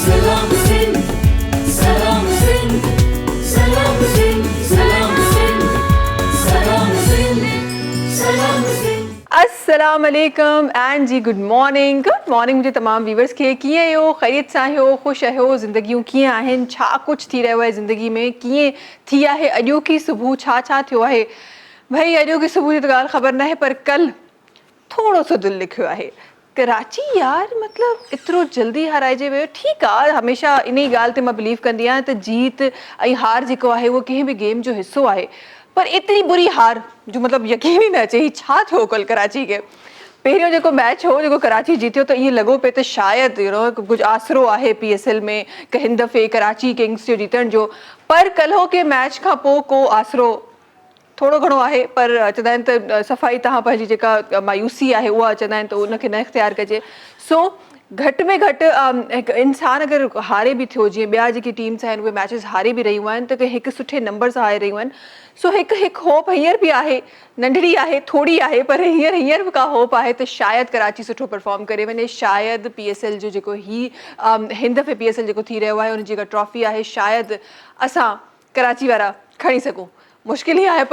Salam Singh, Salam Singh, Salam Singh, Salam Singh, Salam Singh, Salam Singh. अस्सलाम वालेकुम and ji good morning मुझे तमाम viewers खे कीअं आहियो, ख़ैरियत सां आहियो, ख़ुशि आहियो, ज़िंदगियूं कीअं आहिनि, छा कुझु थी रहियो आहे ज़िंदगी में, कीअं थी आहे अॼोकी सुबुह, छा छा थियो आहे। भई अॼोकी सुबुह जी त ॻाल्हि ख़बर न आहे, पर कल थोरो सो दिलि लिखियो आहे। कराची यार मतिलबु एतिरो जल्दी हाराइजे वियो। ठीकु आहे, हमेशह इन ई ॻाल्हि ते मां बिलीव कंदी आहियां त जीत ऐं हार जेको आहे उहो कंहिं बि गेम जो हिसो आहे, पर एतिरी बुरी हार जो मतिलबु यकीन ई न अचे ही छा थियो कल कराची खे। पहिरियों जेको मैच हो जेको कराची जीतियो त ईअं लॻो पियो त शायदि कुझु आसरो आहे PSL में कि हिन दफ़े कराची किंग्स जो जीतण जो, पर कल्ह के मैच खां पोइ को आसरो थोरो घणो आहे, पर चवंदा आहिनि त सफ़ाई तव्हां पंहिंजी जेका मायूसी आहे उहा चवंदा आहिनि त उनखे न इख़्तियार कजे। सो घटि में घटि हिकु इंसानु अगरि हारे बि थियो, जीअं ॿिया जेकी टीम्स आहिनि उहे मैचिस हारे बि रहियूं आहिनि त हिकु सुठे नंबर सां हारे रहियूं आहिनि। सो हिकु होप हींअर बि आहे, नंढड़ी आहे, थोरी आहे, पर हींअर बि का होप आहे त शायदि कराची सुठो परफॉर्म करे वञे। शायदि PSL जो जेको हिन दफ़े PSL जेको थी रहियो आहे उनजी जेका ट्रॉफी आहे शायदि असां कराची वारा खणी सघूं। मुश्किल ई आहे,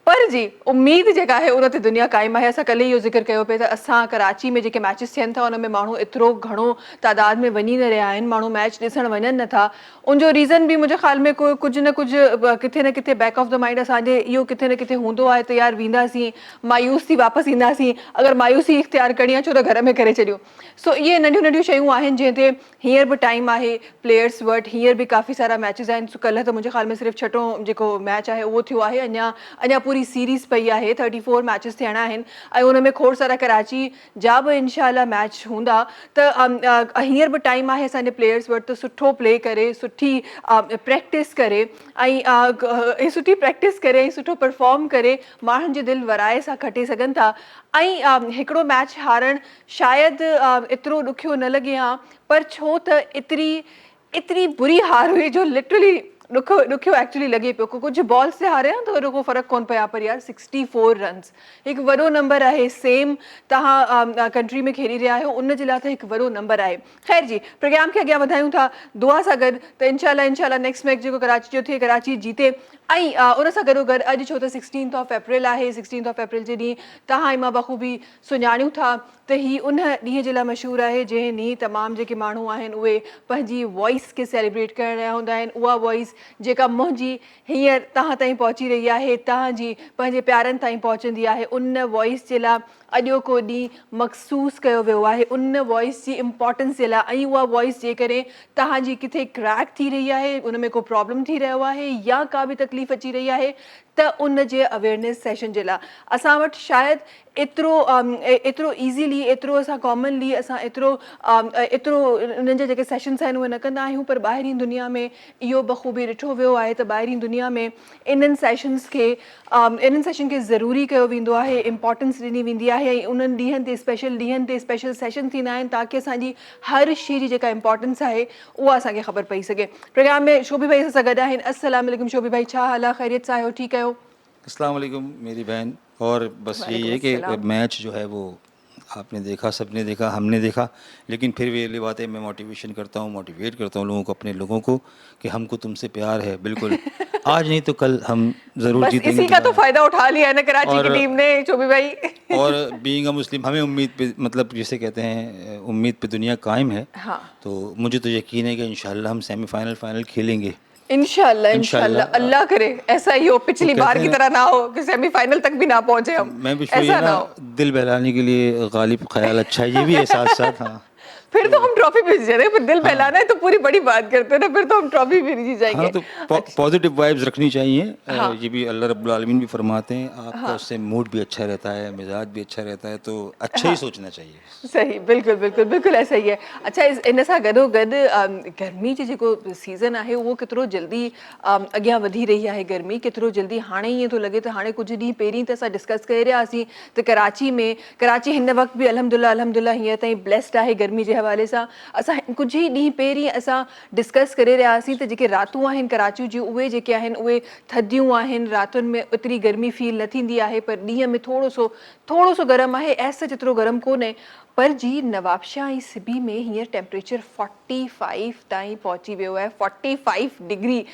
पर जी उम्मीद जेका आहे उन ते दुनिया क़ाइमु आहे। असां कल्ह इहो ज़िक्र कयो पिए त असां कराची में जेके मैचिस थियनि था उन में माण्हू एतिरो घणो तादाद में वञी न रहिया आहिनि, माण्हू मैच ॾिसणु वञनि नथा। उनजो रीज़न बि मुंहिंजे ख़्याल में कुझु न कुझु किथे न किथे बैक ऑफ द माइंड असांजे इहो किथे न किथे हूंदो आहे त यार वेंदासीं, मायूस थी वापसि ईंदासीं, अगरि मायूसी इख़्तियार करणी आहे छो त घर में करे छॾियो। सो इहे नंढियूं नंढियूं शयूं आहिनि जंहिं ते हींअर बि टाइम आहे प्लेयर्स वटि, हींअर बि काफ़ी सारा मैचिस आहिनि। सो कल्ह त मुंहिंजे ख़्याल में सिर्फ़ु छठों जेको मैच आहे उहो थियो आहे, अञा पूरी सीरीज़ पई आहे, 34 मैचिस थियणा आहिनि ऐं उन में खोड़ सारा कराची जा बि इंशाअल्लाह मैच हूंदा। त हींअर बि टाइम आहे असांजे प्लेयर्स वटि त सुठो प्ले करे, सुठी प्रैक्टिस करे ऐं सुठी प्रैक्टिस करे ऐं सुठो परफॉर्म करे माण्हुनि जी दिलि वराए सां खटे सघनि था। ऐं हिकिड़ो मैच हारणु शायदि एतिरो ॾुखियो न लॻे हा, पर छो त एतिरी बुरी हार हुई जो लिटरली ॾुखियो एक्चुअली लॻे पियो। कुझु बॉल्स से हारे त रुगो फ़र्क़ु कोन पिया, पर यार 64 रन्स हिकु वॾो नंबर आहे। सेम तव्हां कंट्री में खेॾी रहिया आहियो, उन जे लाइ त हिकु वॾो नंबर आहे। ख़ैर जी, प्रोग्राम खे अॻियां वधायूं था दुआ सां गॾु त इंशाअल्लाह नेक्स्ट मैच जेको कराची जो थिए कराची जीते। ऐं उन सां गॾोगॾु अॼु छो त 16 अप्रैल आहे, 16 अप्रैल जे ॾींहुं तव्हां ऐं मां बख़ूबी सुञाणियूं था त ही उन ॾींहं जे लाइ मशहूरु आहे जंहिं ॾींहुं तमामु जेके माण्हू आहिनि उहे पंहिंजी वॉइस खे सेलिब्रेट करे रहिया हूंदा आहिनि। उहा वॉइस जेका मुंहिंजी हींअर तव्हां ताईं पहुची रही आहे, तव्हांजी पंहिंजे प्यारनि ताईं पहुचंदी आहे, उन वॉइस जे लाइ अॼोको ॾींहुं मख़सूस कयो वियो आहे, उन वॉइस जी इम्पॉर्टेंस जे लाइ। ऐं उहा वॉइस जे करे तव्हांजी किथे क्रैक थी रही आहे, उन में को प्रॉब्लम थी रहियो आहे या का बि तकलीफ़ अची रही आहे त उन जे अवेयरनेस सेशन जे लाइ असां वटि शायदि एतिरो ईज़ीली, एतिरो असां कॉमनली असां एतिरो उन्हनि जा जेके सेशन्स आहिनि उहे न कंदा आहियूं। पर ॿाहिरीं दुनिया में इहो बख़ूबी ॾिठो वियो आहे त ॿाहिरीं दुनिया में इन्हनि सेशन खे ज़रूरी कयो वेंदो आहे, इम्पॉर्टेंस ॾिनी वेंदी आहे ऐं उन्हनि ॾींहंनि ते स्पेशल सेशन थींदा आहिनि ताकी असांजी हर शइ जी जेका इम्पॉर्टेंस आहे उहा असांखे ख़बर पई सघे। प्रोग्राम में शोभी भाई असां सां गॾु आहिनि। अस्सलाम वालेकुम शोभी भाई, छा हाल आहे, ख़ैरियत सां आहियो, ठीकु आहियो? अस्सलाम वालेकुम मेरी बहन। और बस यही है कि मैच जो है वो आपने देखा, सबने देखा, हमने देखा, लेकिन फिर भी ये बातें मैं मोटिवेट करता हूँ लोगों को, अपने लोगों को कि हमको तुमसे प्यार है बिल्कुल। आज नहीं तो कल हम ज़रूर जीतेंगे। इसी का तो फ़ायदा उठा लिया है ना कराची की टीम ने शोभी भाई। और बीइंग अ मुस्लिम हमें उम्मीद पे, मतलब जिसे कहते हैं उम्मीद पे दुनिया कायम है। हाँ। तो मुझे तो यकीन है कि इंशाल्लाह हम सेमीफाइनल फाइनल खेलेंगे। इंशाल्लाह अल्लाह करे ऐसा ही हो, पिछली बार की तरह ना हो कि सेमीफाइनल तक भी ना पहुंचे हम। मैं भी ऐसा ना हो। दिल बहलाने के लिए गालिब ख्याल अच्छा है, ये भी है साथ साथ। हाँ, फिर तो हम ट्रॉफी भी जीत जाएंगे, फिर दिल बहलाना है तो पूरी बड़ी बात करते हैं ना, फिर तो हम ट्रॉफी भी जीत जाएंगे। हाँ, तो पॉजिटिव वाइब्स रखनी चाहिए। ये भी अल्लाह रब्बुल आलमीन भी फरमाते हैं आपका उससे मूड भी अच्छा रहता है, मिजाज भी अच्छा रहता है, तो अच्छा ही सोचना चाहिए। सही, बिल्कुल ऐसा ही है। अच्छा, इन सां गॾोगॾु गर्मी जो जेको सीज़न आहे उहो केतिरो जल्दी अॻियां वधी रही आहे। गर्मी केतिरो जल्दी, हाणे ईअं थो लॻे त हाणे कुझु ॾींहं पहिरीं त असां डिस्कस करे रहियासीं त कराची हिन वक़्तु बि अल्हम्दुलिल्लाह हींअर ताईं ब्लेस्ड आहे गर्मी जे हवाले सां असां कुझु ई ॾींहं पहिरीं असां डिस्कस करे रहियासीं त जेके रातूं आहिनि कराची जूं उहे जेके आहिनि उहे थधियूं आहिनि, रातुनि में एतिरी गर्मी फील न थींदी आहे पर ॾींहं में थोरो सो गरम आहे, ऐं जेतिरो गरम कोन्हे। पर जी नवाबशाह ऐं सिबी में हींअर टेम्परेचर 45 ताईं पहुची वियो आहे, 45 डिग्री।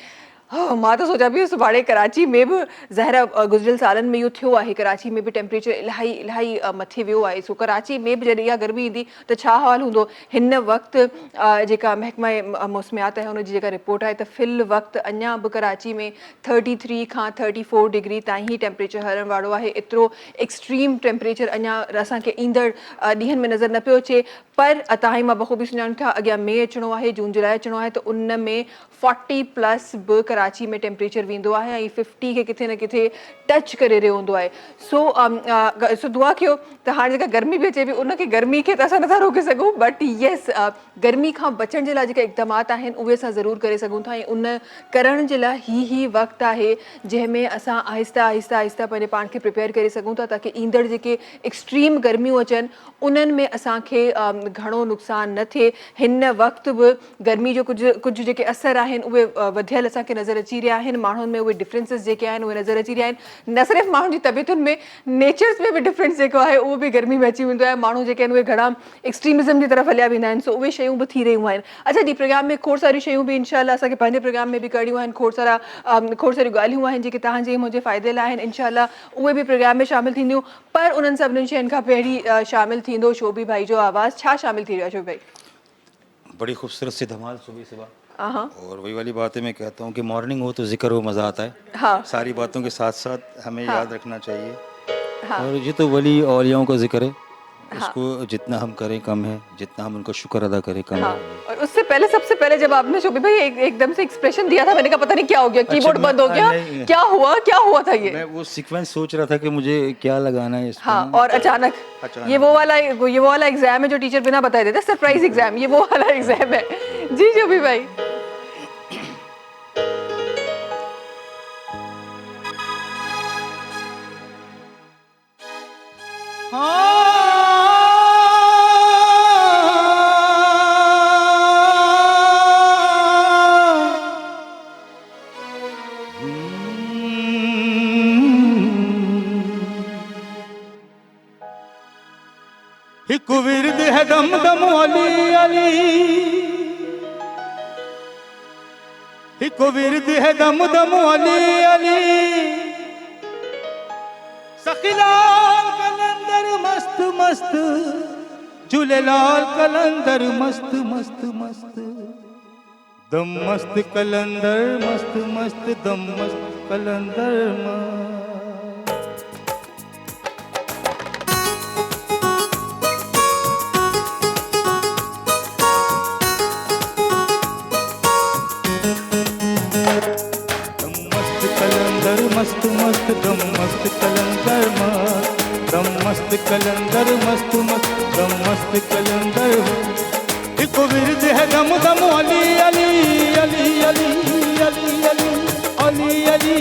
मां त सोचां पई सुभाणे कराची में बि ज़ाहिर गुज़िरियल सालनि में इहो थियो आहे, कराची में बि टेम्परेचर इलाही मथे वियो आहे। सो कराची में बि जॾहिं इहा गर्मी ईंदी त छा हाल हूंदो। हिन वक़्तु जेका महकमा मौसमियात आहे हुनजी जेका रिपोर्ट आहे त फ़िल वक़्तु अञा बि कराची में 33 खां 34 डिग्री ताईं ई टेम्परेचर हलण वारो आहे। एतिरो एक्सट्रीम टेम्परेचर अञा असांखे ईंदड़ ॾींहंनि में नज़र न पियो अचे। पर तव्हां मां बख़ूबी सुञाणूं था अॻियां मई अचिणो आहे, जून जुलाई अचिणो आहे, त उन में 40+ बि कराची में टेम्परेचर वेंदो आहे ऐं 50 खे किथे न किथे टच करे रहियो हूंदो आहे। सो दुआ कयो त हाणे जेका गर्मी बि अचे पई उनखे गर्मी खे त असां नथा रोके सघूं, बट येस गर्मी खां बचण जे लाइ जेके इक़दामात आहिनि उहे असां ज़रूरु करे सघूं था। ऐं उन करण जे लाइ ही वक़्तु आहे जंहिंमें असां आहिस्ता पंहिंजे पाण खे प्रिपेयर करे सघूं था ताकी ईंदड़ जेके एक्सट्रीम गर्मियूं अचनि उन्हनि में असांखे घणो नुक़सानु न थिए। हिन वक़्तु बि गर्मी जो कुझु जेके असर आहिनि उहे वधियल असांखे नज़र अची रहिया आहिनि, माण्हुनि में उहे डिफरेंसिस जेके आहिनि उहे नज़र अची रहिया आहिनि। न सिर्फ़ु माण्हुनि जी तबियतुनि में, नेचर्स में बि डिफरेंस जेको आहे उहो बि गर्मी में अची वेंदो आहे। माण्हू जेके आहिनि उहे घणा एक्सट्रीमिज़म जी तरफ़ हलिया वेंदा आहिनि। सो उहे शयूं बि थी रहियूं आहिनि। अच्छा जी, प्रोग्राम में खोड़ सारियूं शयूं बि इंशाल्लाह असांखे पंहिंजे प्रोग्राम में बि करणियूं आहिनि। खोड़ सारियूं ॻाल्हियूं आहिनि जेके तव्हांजे मुंहिंजे फ़ाइदे लाइ आहिनि। इंशाल्लाह उहे बि प्रोग्राम में शामिलु थींदियूं। पर उन्हनि सभिनीनि शयुनि खां पहिरीं शामिलु थींदो शोभी भाई जो आवाज़। छा शामिलु थी रहियो आहे शोभी भाई? बड़ी खूबसूरत सी धमाल सुबह हाँ, और वही वाली बात है, मैं कहता हूँ कि मॉर्निंग हो तो जिक्र हो मज़ा आता है। हाँ, सारी बातों के साथ साथ हमें हाँ, याद रखना चाहिए। हाँ, और ये तो वली औलियाओं का जिक्र है, उसको जितना हम करें कम है, जितना हम उनको शुक्र अदा करें कम हाँ। है। और उससे पहले सबसे पहले जब आपने शोभी भाई एकदम से एक्सप्रेशन दिया था मैंने कहा पता नहीं क्या हो गया, कीबोर्ड बंद हो गया, नहीं। क्या हुआ था ये? मैं वो सीक्वेंस सोच रहा था कि मुझे क्या लगाना है इसमें। हाँ, और अचानक ये वो वाला एग्जाम है जो टीचर बिना बताए देते, सरप्राइज एग्जाम, ये वो वाला एग्जाम है। जी शोभी भाई। एक विरद है दम दम अली अली, एक विरद है दम दम अली अली, सखीलाल कलंदर मस्त मस्त, झूलेलाल कलंदर मस्त मस्त मस्त, दम मस्त कलंदर मस्त मस्त, दम मस्त कलंदर मस्त। मस्त मस्त दम मस्त कलंदर मस्त, दम मस्त कलंदर मस्त मस्त, दम मस्त कलंदर। एक विरद है दम दम अली अली अली अली अली अली अली अली,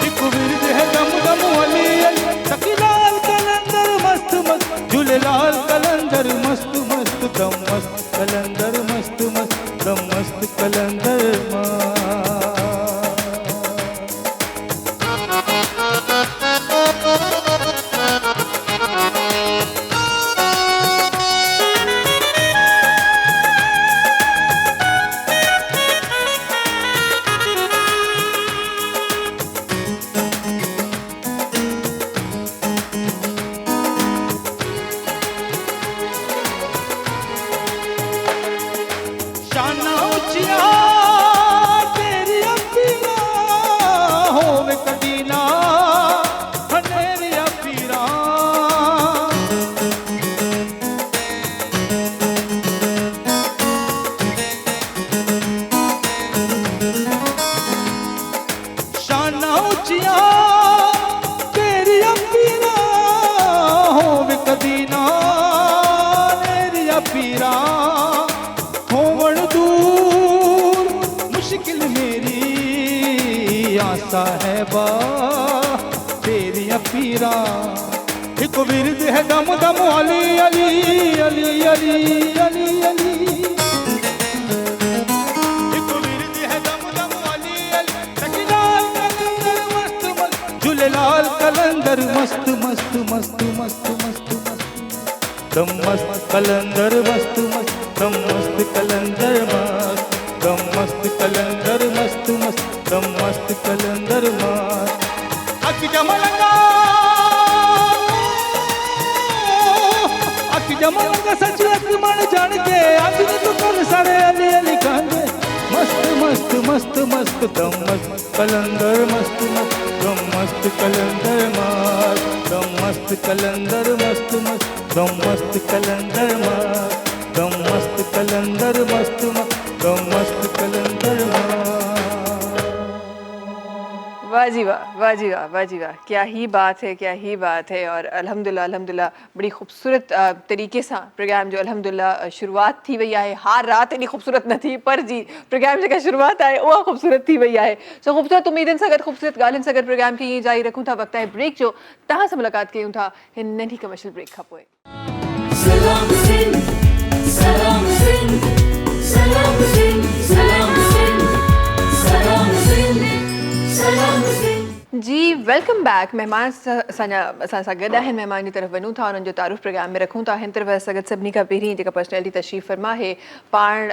एक विरद है दम दम अली अली, सखीलाल कलंदर मस्त मस्त, झूलेलाल कलंदर मस्त मस्त, दम मस्त कलंदर मस्त मस्त, दम मस्त कलंदर मस्त। हिकु विरद है दम दम अली अली अली अली अली अली हिकु विरद है दम दम अली अली सखीलाल कलंदर मस्त मस्त झूलेलाल कलंदर मस्त मस्त मस्त मस्त मस्त दम मस्त कलंदर मस्त मस्त दम मस्त कलंदर मस्त दम मस्त कलंदर मस्त मस्त दम मस्त कलंदर मस्त अख जमलंगा जमलंगा सच मन जान के अख तो कर सारे अली अली कांदे मस्त मस्त मस्त मस्त दम मस्त कलंदर मस्त मस्त दम मस्त कलंदर मस्त दम मस्त कलंदर मस्त मस्त दम मस्त कलंदर मस्त दम मस्त कलंदर मस्त मस्त दम मस्त कलंदर मस्त वाह जी वाह, वाह जी वाह, वाह जी वाह, क्या ही बात है, क्या ही बात है। और अल्हम्दुलिल्लाह अल्हम्दुलिल्लाह बड़ी खूबसूरत तरीके सां प्रोग्राम जो अल्हम्दुलिल्लाह शुरुआत थी वई आहे। हर रात एॾी ख़ूबसूरत न थी पर जी प्रोग्राम जेका शुरुआत आहे उहा ख़ूबसूरत थी वई आहे। सो ख़ूबसूरत उमेदनि सां गॾु ख़ूबसूरत ॻाल्हियुनि सां गॾु प्रोग्राम खे ईअं जारी रखूं था। वक़्तु आहे ब्रेक जो, तव्हां सां मुलाक़ात कयूं था हिन नंढी कमर्शियल ब्रेक खां पोइ। सलाम सिंध सलाम सिंध सलाम सिंध सलाम सिंध सलाम सिंध सलाम सिंध जी वेलकम बैक। महिमान असां सां गॾु आहिनि, महिमान जी तरफ़ वञूं था, उन्हनि जो तारुफ़ प्रोग्राम में रखूं था। हिन तरफ़ असां गॾु सभिनी खां पहिरीं जेका पर्सनैलिटी तशरीफ़ फरमा आहे, पाण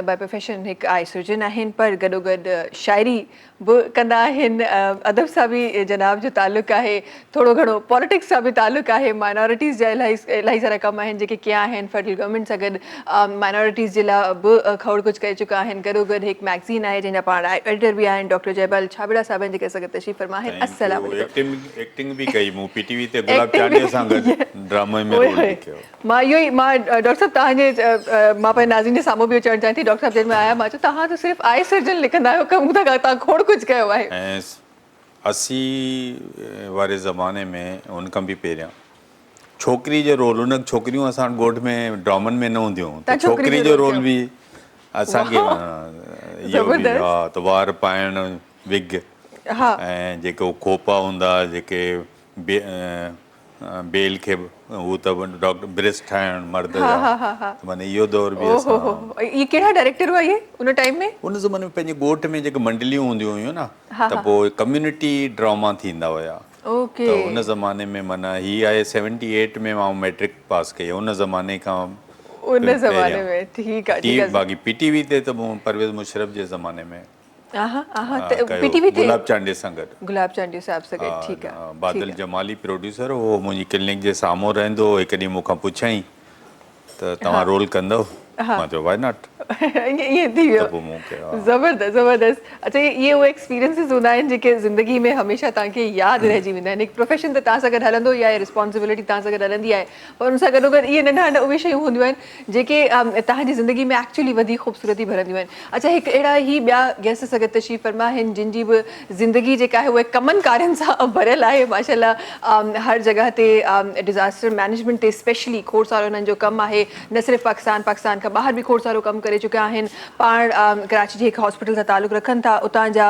बाय प्रोफेशन हिकु आई सर्जन आहिनि पर गॾोगॾु शाइरी बि कंदा आहिनि। अदब सां बि जनाब जो ताल्लुक़ु आहे, थोरो घणो पॉलिटिक्स सां बि ताल्लुक़ु आहे। माइनॉरिटीज़ जा इलाही सारा कम आहिनि जेके कया आहिनि फेडरल गवर्नमेंट सां गॾु। माइनॉरिटीज़ जे लाइ बि खोड़ कुझु करे चुका आहिनि। गॾोगॾु हिकु मैगज़ीन आहे जंहिंजा पाण एडिटर बि आहिनि, डॉक्टर जयपाल छाबड़ा साहब आहिनि जेके असां गॾु तशरीफ़ फरमा आहिनि। अस्सलाम वालेकुम। एक्टिंग भी कई मूं पीटीवी ते गुलाब चांडीअ सां गॾु ड्रामे में रोल भी कयो। मां इहो ई डॉक्टर साहब तव्हांजे मां पंहिंजे नाज़रीन जे साम्हूं बि अचणु चाहियां थी। डॉक्टर साहब जॾहिं मां आया मां चयो तव्हां त सिर्फ़ु आई सर्जन लिखंदा आहियो, कमु था तव्हां खोड़ कुझु कयो आहे। ऐं 80 वारे ज़माने में उन खां बि पहिरियां छोकिरी जो रोल, उन छोकिरियूं असां ॻोठ में ड्रामनि में न हूंदियूं हुयूं, त छोकिरी जो रोल बि असांखे इहो बि हा त वार पाइणु विग ऐं जेको खोपा हूंदा जेके बेल खे हू त डॉक्टर ब्रिस्ट ठाहिणु मर्द जा, माने इहो दौर बि असां। ये कहिड़ा डायरेक्टर हुआ ये उन टाइम में? उन ज़माने में पंहिंजे ॻोठ में जेके मंडलियूं हूंदियूं हुयूं न त पोइ कम्युनिटी ड्रामा थींदा हुया। ओके। त उन ज़माने में माना हीअ आहे 78 में मां मैट्रिक पास कई, उन ज़माने खां उन ज़माने में ठीकु आहे। बाक़ी पीटीवी ते त मूं परवेज़ मुशर्रफ जे ज़माने में पीटीवी ते गुलाब चांडे सां गॾु, गुलाब चांडी साहब सां गॾु। ठीकु आहे। बादल जमाली प्रोड्यूसर हो, मुंहिंजी क्लिनिक जे साम्हूं रहंदो हो। हिकु ॾींहुं मूंखां पुछाई त तव्हां रोल कंदव? मां चयो वाई नॉट। ईअं थी वियो। ज़बरदस्त ज़बरदस्त। अच्छा ये उहे एक्सपीरियंसिस हूंदा आहिनि जेके ज़िंदगी में हमेशह तव्हांखे यादि रहिजी वेंदा आहिनि। हिकु प्रोफेशन त तव्हां सां गॾु हलंदो ई आहे, रिस्पॉन्सिबिलिटी तव्हां सां गॾु हलंदी आहे, पर हुन सां गॾोगॾु इहे नंढा नंढा उहे शयूं हूंदियूं आहिनि जेके तव्हांजी ज़िंदगी में एक्चुअली वधीक ख़ूबसूरती भरंदियूं आहिनि। अच्छा हिकु अहिड़ा ई ॿिया गेस्ट सां गॾु तशरीफ़ फरमा आहिनि जिन जी बि ज़िंदगी जेका आहे उहे कमनि कार्यनि सां भरियल आहे माशाल्लाह। हर जॻह ते डिज़ास्टर मैनेजमेंट ते स्पेशली खोड़ सारो हुननि जो कमु आहे। न सिर्फ़ु पाकिस्तान खां ॿाहिरि बि खोड़ सारो कमु करे चुका आहिनि। पाण कराची जे हिकु हॉस्पिटल सां ताल्लुक़ु रखनि था, उतां जा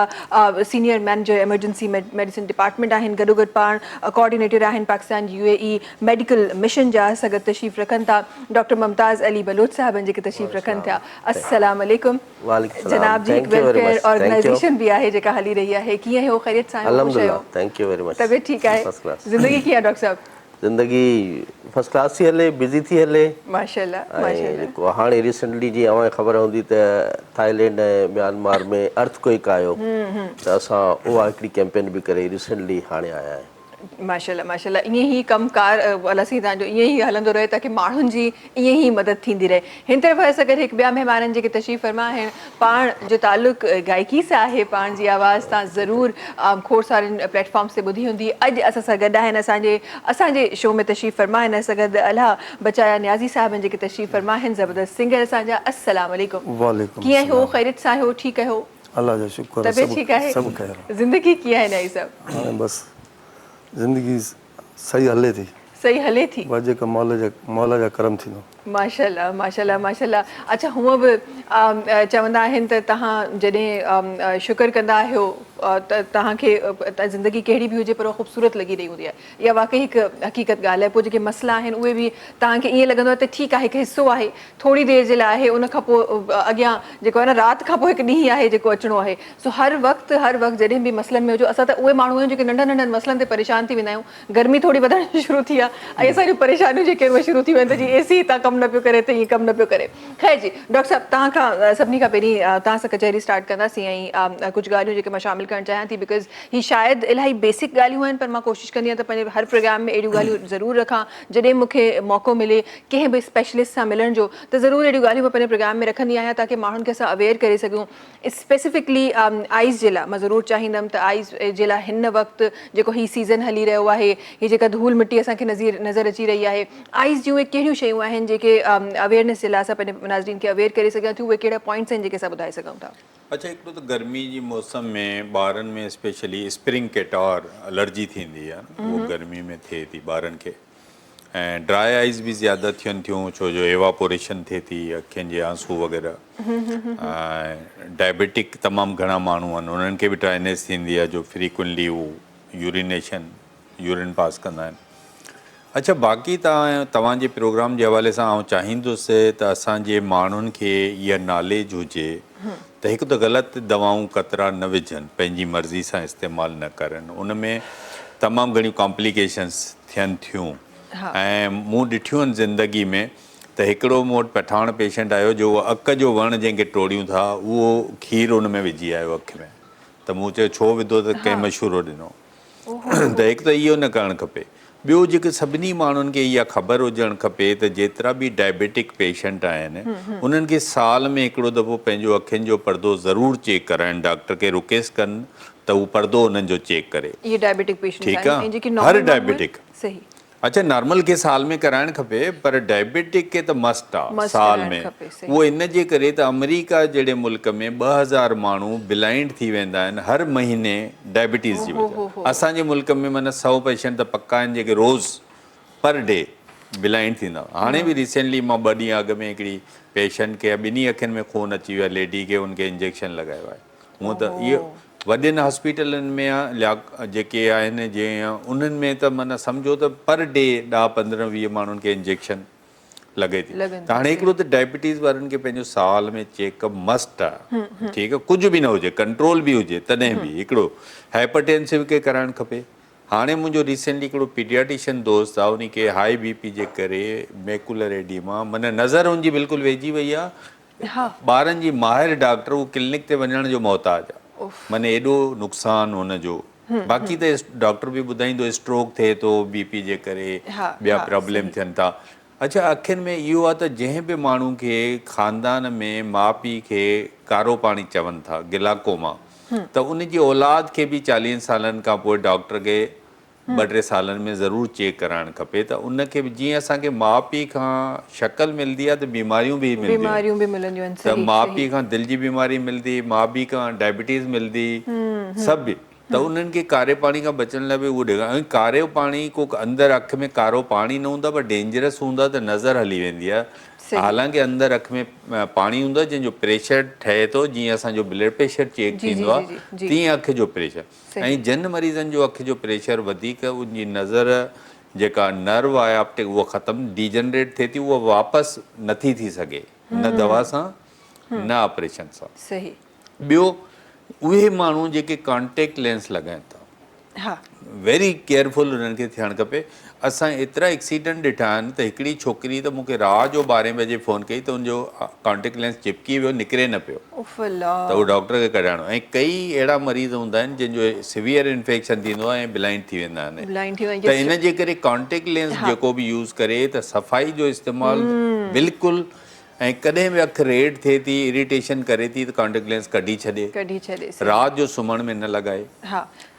senior manager emergency medicine department आहिनि। गॾोगॾु पाण कोऑर्डिनेटर आहिनि पाकिस्तान UAE मेडिकल मिशन जा, सां गॾु तशरीफ़ रखनि था डॉक्टर मुमताज़ अली बलोच साहब जेके तशरीफ़ रखनि था। अस्सलाम वालेकुम। जनाब जी वेलफेयर ऑर्गेनाइजेशन भी आहे जेका हली रही आहे, कीअं हो? ख़ैरियत सां? अल्हम्दुलिल्लाह, थैंक यू वेरी मच। तबियत ठीकु आहे? ज़िंदगी कीअं आहे डॉक्टर साहब? ज़िंदगी फर्स्ट क्लास थी हले, बिज़ी थी हले माशाल्लाह माशाल्लाह। हाणे रिसेंटली जी अवां ख़बर हूंदी त थाईलैंड ऐं म्यांमार में अर्थक्वेक आयो त असां उहा हिकिड़ी कैंपेन बि करे रिसेंटली हाणे आया आहियूं। माशाल्लाह माशाल्लाह। ईअं ई कमकार अलासी तव्हांजो ईअं ई हलंदो रहे ताकी माण्हुनि जी ईअं ई मदद थींदी रहे। हिन तरफ़ असां गॾु हिकु ॿिया महिमाननि जेके तशरीफ़ फरमा आहिनि, पाण जो ताल्लुक़ु गायकी सां आहे। पाण जी आवाज़ तव्हां ज़रूरु खोड़ सारनि प्लेटफॉर्म्स ते ॿुधी हूंदी। अॼु असां सां गॾु आहिनि असांजे शो में तशरीफ़ फरमा आहिनि असां गॾु अलाह बचाया न्याज़ी साहब जेके तशरीफ़ फरमा आहिनि, ज़बरदस्त सिंगर असांजा। अस्सलाम वालेकुम। कीअं हो? ख़ैरियत सां हो? ठीकु आहियो? अल्लाह जो शुक्र। तबियत ठीकु आहे? सभु ख़ैर। ज़िंदगी कीअं आहे न सभु? हाणे बसि ज़िंदगी सही हले थी। सही हले थी। बस जेका मौला जा करम थींदो। माशाल्लाह माशाल्लाह माशाल्लाह। अच्छा हूअं बि चवंदा आहिनि त तव्हां जॾहिं शुक्र कंदा आहियो तव्हांखे ज़िंदगी कहिड़ी बि हुजे पर उहा ख़ूबसूरत लॻी रही हूंदी आहे, इहा वाक़ई हिकु हक़ीक़त ॻाल्हि आहे। पोइ जेके मसइला आहिनि उहे बि तव्हांखे ईअं लॻंदो आहे त ठीकु आहे, हिकु हिसो आहे, थोरी देरि जे लाइ आहे, उन खां पोइ अॻियां जेको आहे न राति खां पोइ हिकु ॾींहुं आहे जेको अचिणो आहे। सो हर वक़्तु जॾहिं बि मसइलनि में हुजो, असां त उहे माण्हू आहियूं जेके नंढनि नंढनि मसइलनि ते परेशान थी वेंदा आहियूं। गर्मी थोरी वधणु शुरू थी आहे ऐं असांजूं परेशानियूं जेके आहिनि उहे शुरू थी वेंदियूं, जी AC हितां कमु न पियो करे त ईअं कमु न पियो करे। ख़ैर जी डॉक्टर साहब, तव्हां खां सभिनी खां पहिरीं तव्हां सां कचहरी स्टार्ट कंदासीं ऐं कुझु ॻाल्हियूं जेके मां शामिलु करणु चाहियां थी, बिकॉज़ ही शायदि इलाही बेसिक ॻाल्हियूं आहिनि, पर मां कोशिशि कंदी आहियां त पंहिंजे हर प्रोग्राम में अहिड़ियूं ॻाल्हियूं ज़रूरु रखां। जॾहिं मूंखे मौक़ो मिले कंहिं बि स्पेशलिस्ट सां मिलण जो त ज़रूरु अहिड़ियूं ॻाल्हियूं मां पंहिंजे प्रोग्राम में रखंदी आहियां ताकी माण्हुनि खे असां अवेयर करे सघूं। स्पेसिफिकली आइज़ जे लाइ मां ज़रूरु चाहींदमि त आइज़ जे लाइ हिन वक़्तु जेको ही सीज़न हली रहियो आहे, ही जेका धूल मिटी असांखे नज़र अची रही आहे, आइज़ जूं उहे कहिड़ियूं शयूं आहिनि जेके अवेयरनेस जे लाइ असां पंहिंजे नाज़रीन खे अवेयर करे सघूं थियूं, उहे कहिड़ा पॉइंट्स आहिनि जेके असां ॿुधाए सघूं था? अच्छा, हिकिड़ो त गर्मी जी मौसम में ॿारनि में स्पेशली स्प्रिंग केटॉर एलर्जी थींदी आहे न, उहो गर्मी में थिए थी ॿारनि खे। ऐं ड्राई आइज़ बि ज़्यादा थियनि थियूं छो जो एवापोरेशन थिए थी, अखियुनि जे आंसू वग़ैरह। ऐं डायबिटिक तमामु घणा माण्हू आहिनि, उन्हनि खे बि ड्राइनेस थींदी आहे जो फ्रीक्वेंटली उहो यूरिन पास कंदा आहिनि। अच्छा, बाक़ी तव्हांजे प्रोग्राम जे हवाले सां आउं चाहींदुसि त असांजे माण्हुनि खे इहा नॉलेज हुजे त हिकु त ग़लति दवाऊं कतरा न विझनि, पंहिंजी मर्ज़ी सां इस्तेमालु न करनि, उन में तमामु घणियूं कॉम्प्लिकेशंस थियनि थियूं। ऐं मूं ॾिठियूं आहिनि ज़िंदगी में त हिकिड़ो मूं वटि पठाण पेशेंट आयो जो अक जो वणु जंहिंखे टोड़ियूं था उहो खीरु उन में विझी आयो अखि में, त मूं चयो छो विधो, त कंहिं मशहूरो ॾिनो। त हिकु त इहो न करणु खपे। ॿियो जेके सभिनी माण्हुनि खे इहा ख़बर हुजणु खपे त जेतिरा बि डायबिटिक पेशेंट आहिनि उन्हनि खे साल में हिकिड़ो दफ़ो पंहिंजो अखियुनि जो पर्दो ज़रूरु चेक कराइनि, डॉक्टर खे रिक्वेस्ट कनि त उहो पर्दो उन्हनि जो चेक करे। ये डायबिटिक पेशेंट ठीकु आहे, हर डायबिटिक। सही। अच्छा, नॉर्मल खे साल में कराइणु खपे, पर डायबिटिक खे त मस्ट आहे साल में। उहो इन जे करे त अमेरिका जहिड़े मुल्क में 2000 माण्हू ब्लाइंड थी वेंदा आहिनि हर महीने डायबिटीज़ जी वजह। असांजे मुल्क में माना 100 पेशेंट त पक्का आहिनि जेके रोज़ पर डे ब्लाइंड थींदा। हाणे बि रिसेंटली मां 2 ॾींहं अॻु में हिकिड़ी पेशेंट खे ॿिन्ही अखियुनि में खून अची वियो आहे, लेडी खे उनखे इंजेक्शन लॻायो आहे। हूअं त इहो वॾनि हॉस्पिटलनि में आहे जेके आहिनि जीअं उन्हनि में त माना सम्झो त पर डे 10-15-20 माण्हुनि खे इंजेक्शन लॻे थी। त हाणे हिकिड़ो त डायबिटीज़ वारनि खे पंहिंजो साल में चेकअप मस्ट आहे, ठीकु आहे, कुझु बि न हुजे, कंट्रोल बि हुजे तॾहिं बि। हिकिड़ो हाइपरटेंसिव खे कराइणु खपे। हाणे मुंहिंजो रिसेंटली हिकिड़ो पीडियाटिशियन दोस्त आहे, उन खे हाई BP जे करे मैकुलर एडीमा माना नज़र हुनजी बिल्कुलु वेझी वई आहे। ॿारनि जी माहिर डॉक्टर उहो क्लिनिक ते वञण जो मोहताज आहे, माना एॾो नुक़सानु हुनजो। बाक़ी त डॉक्टर बि ॿुधाईंदो स्ट्रोक थिए थो BP जे करे, ॿिया प्रॉब्लम थियनि था। अच्छा, अखियुनि में इहो आहे त जंहिं बि माण्हू खे ख़ानदान में माउ पीउ खे कारो पाणी चवनि था, गिलाकोमा, त उनजी औलाद खे बि 40 सालनि खां पोइ डॉक्टर खे 2-3 सालनि में ज़रूरु चेक कराइणु खपे त उनखे बि जीअं असांखे माउ पीउ खां शक्ल मिलंदी आहे त बीमारियूं बि मिलंदियूं आहिनि। त माउ पीउ खां दिलि जी बीमारी मिलंदी, माउ पीउ खां डायबिटीज़ मिलंदी, सभु। त उन्हनि खे कारे पाणी खां बचण लाइ बि उहो ॾेखार। ऐं कारो पाणी को अंदरि अखि में कारो पाणी न हूंदो आहे, पर डेंजरस हूंदो आहे त नज़र हली वेंदी आहे। हालांकि अंदरि अखि में पाणी हूंदो आहे जंहिंजो प्रेशर ठहे थो, जीअं असांजो ब्लड प्रेशर चेक थींदो आहे तीअं अखि जो प्रेशर। ऐं जिन मरीज़नि जो अखि जो प्रेशर वधीक, उनजी नज़र जेका नर्व आहे ऑप्टिक उहा ख़तमु डिजनरेट थिए थी, उहा वापसि नथी थी सघे, न दवा सां न ऑपरेशन सां। सही। ॿियो उहे माण्हू जेके कॉन्टेक्ट लेंस लॻाइनि था, वेरी केयरफुल उन्हनि खे थियणु खपे। असां एतिरा एक्सीडेंट ॾिठा आहिनि त हिकिड़ी छोकिरी त मूंखे राति जो 12 बजे फ़ोन कई त उनजो कॉन्टेक्ट लेंस चिपकी वियो, निकिरे न पियो, त उहो डॉक्टर खे कढाइणो। ऐं कई अहिड़ा मरीज़ हूंदा आहिनि जंहिंजो सिवियर इन्फेक्शन थींदो आहे ऐं ब्लाइंड थी वेंदा आहिनि। त इन जे करे कॉन्टेक्ट लेंस जेको बि यूज़ करे त सफ़ाई जो इस्तेमालु बिल्कुलु। ऐं कॾहिं बि अखि रेड थिए थी, इरिटेशन करे थी, त कॉन्टेक्ट लेंस कढी छॾे, राति जो सुम्हण में न लॻाए।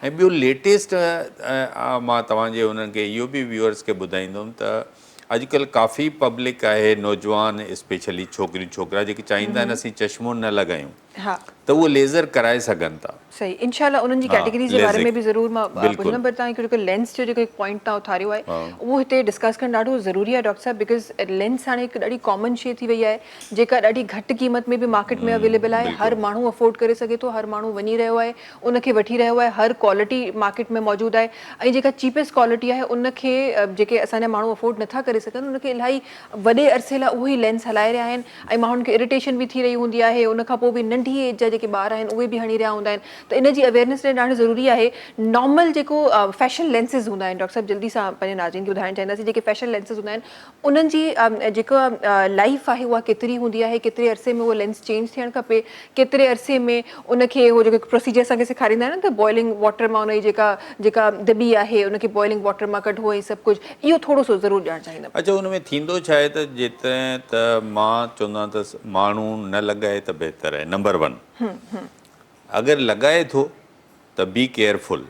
ऐं ॿियो लेटेस्ट मां तव्हांजे उन्हनि खे इहो बि व्यूअर्स खे ॿुधाईंदुमि त अॼुकल्ह काफ़ी पब्लिक आहे नौजवान स्पेशली छोकिरियूं छोकिरा जेके चाहींदा आहिनि असीं चश्मो न लॻायूं हा त उहो लेज़र कराए सघनि था। सही इंशाल्लाह उन्हनि जी हाँ, कैटेगरीज़ जे बारे में LASIK, बि ज़रूर मां बिल्कुलु। ॿुधंदमि, पर तव्हां हिकु जेको लेंस जो जेको हिकु पॉइंट तव्हां उथारियो आहे उहो हिते डिस्कस करणु ॾाढो ज़रूरी आहे डॉक्टर साहब, बिकॉज़ लेंस हाणे हिकु ॾाढी कॉमन शइ थी वई आहे जेका ॾाढी घटि क़ीमत में बि मार्केट में अवेलेबल आहे, हर माण्हू अफोर्ड करे सघे थो, हर माण्हू वञी रहियो आहे, उनखे वठी रहियो आहे, हर क्वालिटी मार्केट में मौजूदु आहे, ऐं जेका चीपेस्ट क्वालिटी आहे उनखे जेके असांजा माण्हू अफोर्ड नथा करे सघनि उनखे इलाही वॾे अरसे लाइ उहो ई लेंस हलाए रहिया आहिनि, ऐं माण्हुनि खे इरिटेशन बि थी रही हूंदी आहे, उनखां पोइ बि नंढी एज जा जेके ॿार आहिनि उहे बि हणी रहिया हूंदा आहिनि, त इन जी अवेयरनेस ॾियणु ॾाढो ज़रूरी आहे। नॉर्मल जेको फैशन लेंसिस हूंदा आहिनि डॉक्टर साहब, जल्दी सां पंहिंजे नाज़रीन खे ॿुधाइणु चाहींदासीं, जेके फैशन लेंसिस हूंदा आहिनि उन्हनि जी जेको लाइफ आहे उहा केतिरी हूंदी आहे, केतिरे अरसे में उहो लेंस चेंज थियणु खपे, केतिरे अरसे में उनखे उहो जेको प्रोसीजर असांखे सेखारींदा आहिनि न त बॉइलिंग वाटर मां उनजी जेका दॿी आहे उनखे बॉइलिंग वाटर मां कढो, ऐं सभु कुझु इहो थोरो सो ज़रूरु ॼाणणु चाहींदमि। अच्छा, हुन में थींदो छा आहे त जेतिरे त मां चवंदो त माण्हू न लॻाए त बहितर आहे। नंबर 1, अगरि लॻाए थो त बी केयरफुल,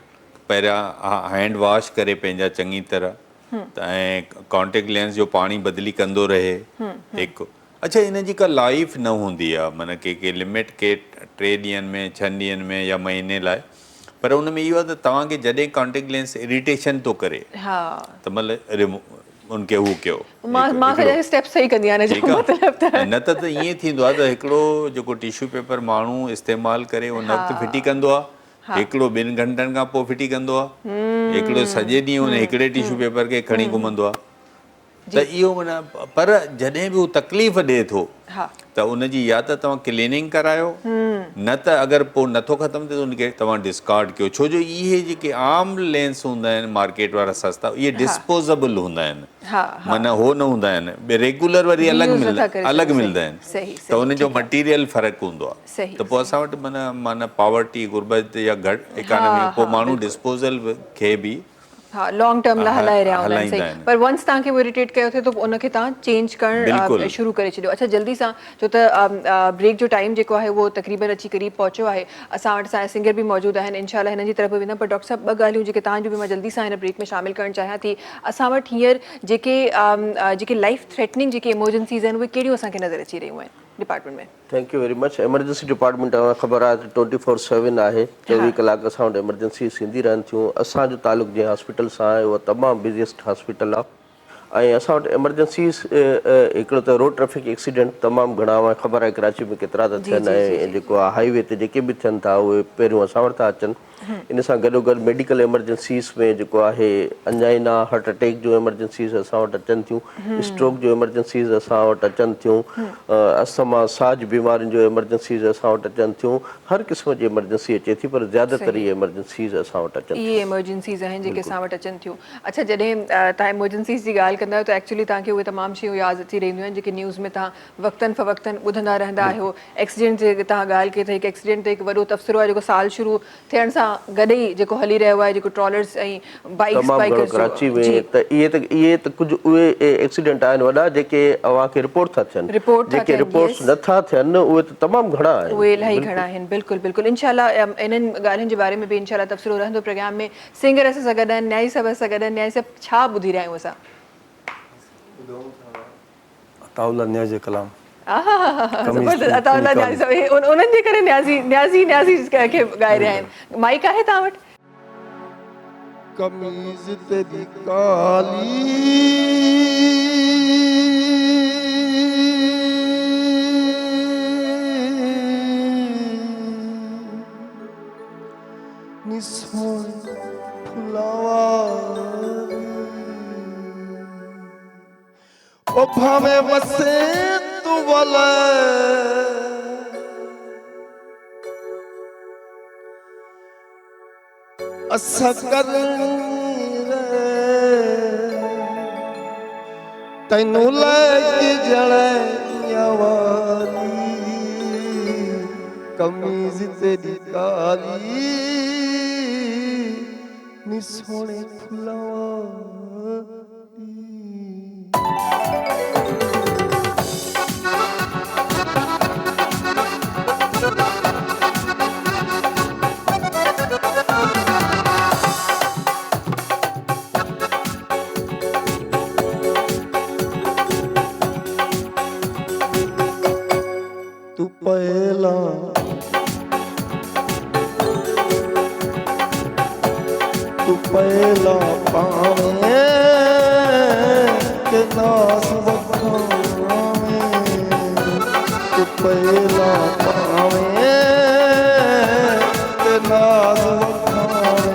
पहिरियां हैंड वॉश करे पंहिंजा चङी तरह, त ऐं कॉन्टेक्ट लेंस जो पाणी बदिली कंदो रहे हिकु। अच्छा, इन जी का लाइफ न हूंदी आहे, माना के लिमिट के 3 ॾींहंनि में 6 ॾींहंनि में या महीने लाइ, पर उन में इहो आहे त तव्हांखे जॾहिं कॉन्टेक्ट लेंस इरिटेशन थो करे हा त मतिलबु उनखे हू कयो। मां सॼा स्टेप सही कंदी आहियां, ठीकु आहे, न त ईअं थींदो आहे त हिकिड़ो जेको टिश्यू पेपर माण्हू इस्तेमालु करे उन वक़्तु फिटी कंदो आहे, हिकिड़ो 2 घंटनि खां पोइ फिटी कंदो आहे, हिकिड़ो सॼे ॾींहुं उन हिकिड़े टिश्यू पेपर खे खणी घुमंदो आहे, त इहो माना पर जॾहिं बि हू तकलीफ़ ॾिए थो त उनजी या त तव्हां क्लीनिंग करायो, न त अगरि पोइ नथो ख़तमु थिए त उनखे तव्हां डिस्कार्ड कयो, छो जो इहे जेके आम लेंस हूंदा आहिनि मार्केट वारा सस्ता, इहे डिस्पोजेबल हूंदा आहिनि, माना हो न हूंदा आहिनि, रेगुलर वरी अलॻि मिलंदा आहिनि, त उनजो मटीरियल फ़र्क़ु हूंदो आहे, त पोइ असां वटि माना पॉवर्टी गुरबत या घटि इकानमी, पोइ माण्हू डिस्पोजल खे बि हा लॉन्ग टर्म लाइ हलाए रहिया हूंदा आहिनि, सही, पर वंस तव्हांखे वो इरिटेट कयो थिए त उनखे तव्हां चेंज करणु शुरू करे छॾियो। अच्छा, जल्दी सां, छो त ब्रेक जो टाइम जेको आहे उहो तक़रीबन अची क़रीब पहुचो आहे, असां वटि असांजा सिंगर बि मौजूदु आहिनि, इंशाल्लाह हिननि जी तरफ़ वेंदा, पर डॉक्टर साहब 2 ॻाल्हियूं जेके तव्हांजूं बि मां जल्दी सां हिन ब्रेक में शामिलु करणु चाहियां थी। असां वटि हींअर जेके लाइफ थ्रेटनिंग जेके इमरजेंसीज़ आहिनि उहे कहिड़ियूं असांखे नज़र अची रहियूं आहिनि डिपार्टमेंट में? Thank you very much. Emergency department तव्हां ख़बर आहे त 24/7 आहे, 24 कलाक असां वटि एमरजेंसी थींदी रहनि थियूं। असांजो तालुक़ु जंहिं हॉस्पिटल सां आहे उहा तमामु बिज़ीएस्ट हॉस्पिटल आहे, ऐं असां वटि एमरजेंसीस हिकिड़ो त रोड ट्रैफिक एक्सीडेंट तमामु घणा हुआ, ख़बर आहे कराची में केतिरा था थियनि, ऐं जेको आहे हाईवे ते जेके बि थियनि था उहे पहिरियों असां वटि था अचनि। इन सां गॾोगॾु मेडिकल एमरजेंसीस में जेको आहे अंजाइना, हार्ट अटैक जो एमरजेंसीस असां वटि अचनि थियूं, स्ट्रोक जो एमरजेंसीस असां वटि अचनि थियूं, अस्थमा साज बीमारियुनि जो एमरजेंसीस असां वटि अचनि थियूं, हर क़िस्म जी एमरजेंसी अचे थी, पर ज़्यादातर इहे एमरजेंसीस असां वटि अचनि इहे एमरजेंसीज़ आहिनि जेके असां वटि अचनि थियूं। अच्छा, जॾहिं तव्हां एमरजेंसीज़ जी ॻाल्हि कंदा आहियो त एक्चुअली तव्हांखे उहे तमामु शयूं यादि अची रहिंदियूं आहिनि जेके न्यूज़ में तव्हां वक़्तनि फ़वक़्तनि ॿुधंदा रहंदा आहियो। एक्सीडेंट जे तव्हां ॻाल्हि कई त हिकु एक्सीडेंट ते हिकु वॾो तबसरो आहे जेको साल शुरू थियण सां गॾु ई जेको हली रहियो आहे, जेको ट्रॉलर्स ऐं बाइक्स कराची में, त इहे त कुझु उहे एक्सीडेंट आहिनि वॾा जेके अव्हांखे रिपोर्ट था थियनि, जेके रिपोर्ट्स नथा थियनि उहे त तमामु घणा आहिनि, उहे इलाही घणा आहिनि। बिल्कुलु बिल्कुलु, इंशाल्लाह इन्हनि ॻाल्हियुनि जे बारे में बि इंशाल्लाह तबसरो रहंदो प्रोग्राम में। सिंगर असां सां गॾु आहिनि, न्याई साहब असां गॾु आहिनि। न्याई साहब, छा ॿुधी रहिया आहियूं असां? अताउल्लाह न्याज़ जे कलाम। ज़बरदस्त, अताउल्लाह न्याज़ी साहब, उन्हनि जे करे न्याज़ी खे ॻाए रहिया आहिनि। माइक आहे तव्हां वटि? कमीज़ तेरी काली निसोन फुलावा ओ भावे वसे तू वाला असा कर तैनू लैके जड़े वाली कमीज तेरी काली नी सोने फुलावा। तू पहला तू पहला पावे के नास वखावे तू पहला पावे के नास वखावे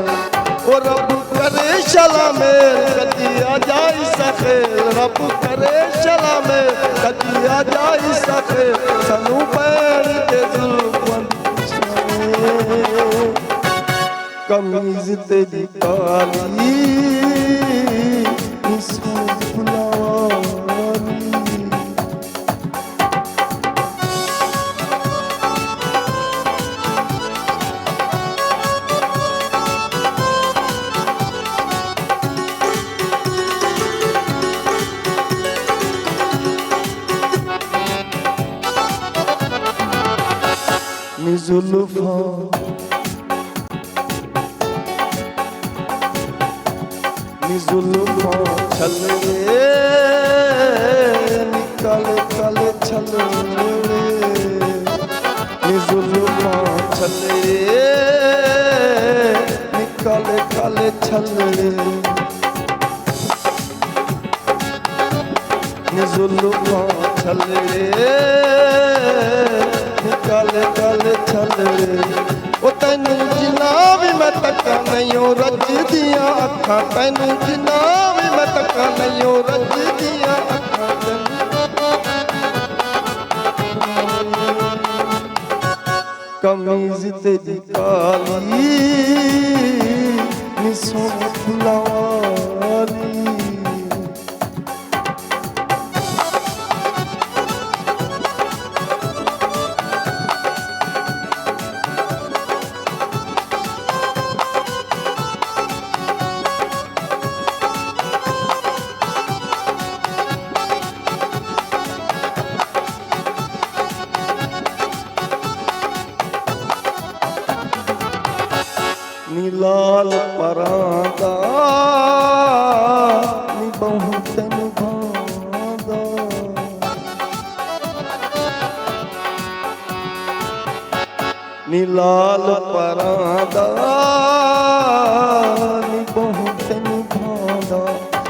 ओ रब करे शला में कदी आ जाई सखे रब करे शला में कदी आ जाई सखे सनू पैर ते जुल्फन कमीज तेरी काली इसको फुलावाली नी जुल्फा जुल्फों छले निकाले काले छले जुल्फों छले निकाले काले छले जुल्फों छले निकाले काले छले ओ तैनू जिन्ना भी मैं तक्का नहीं हो रज दिया अखा तैनू जिन्ना भी मैं तक्का नहीं हो रज दिया अखा कमीज तेरी काली नी सोने फुलावाली लाल परांदा नी बहुत भांदा नी लाल परांदा नी बहुत भांदा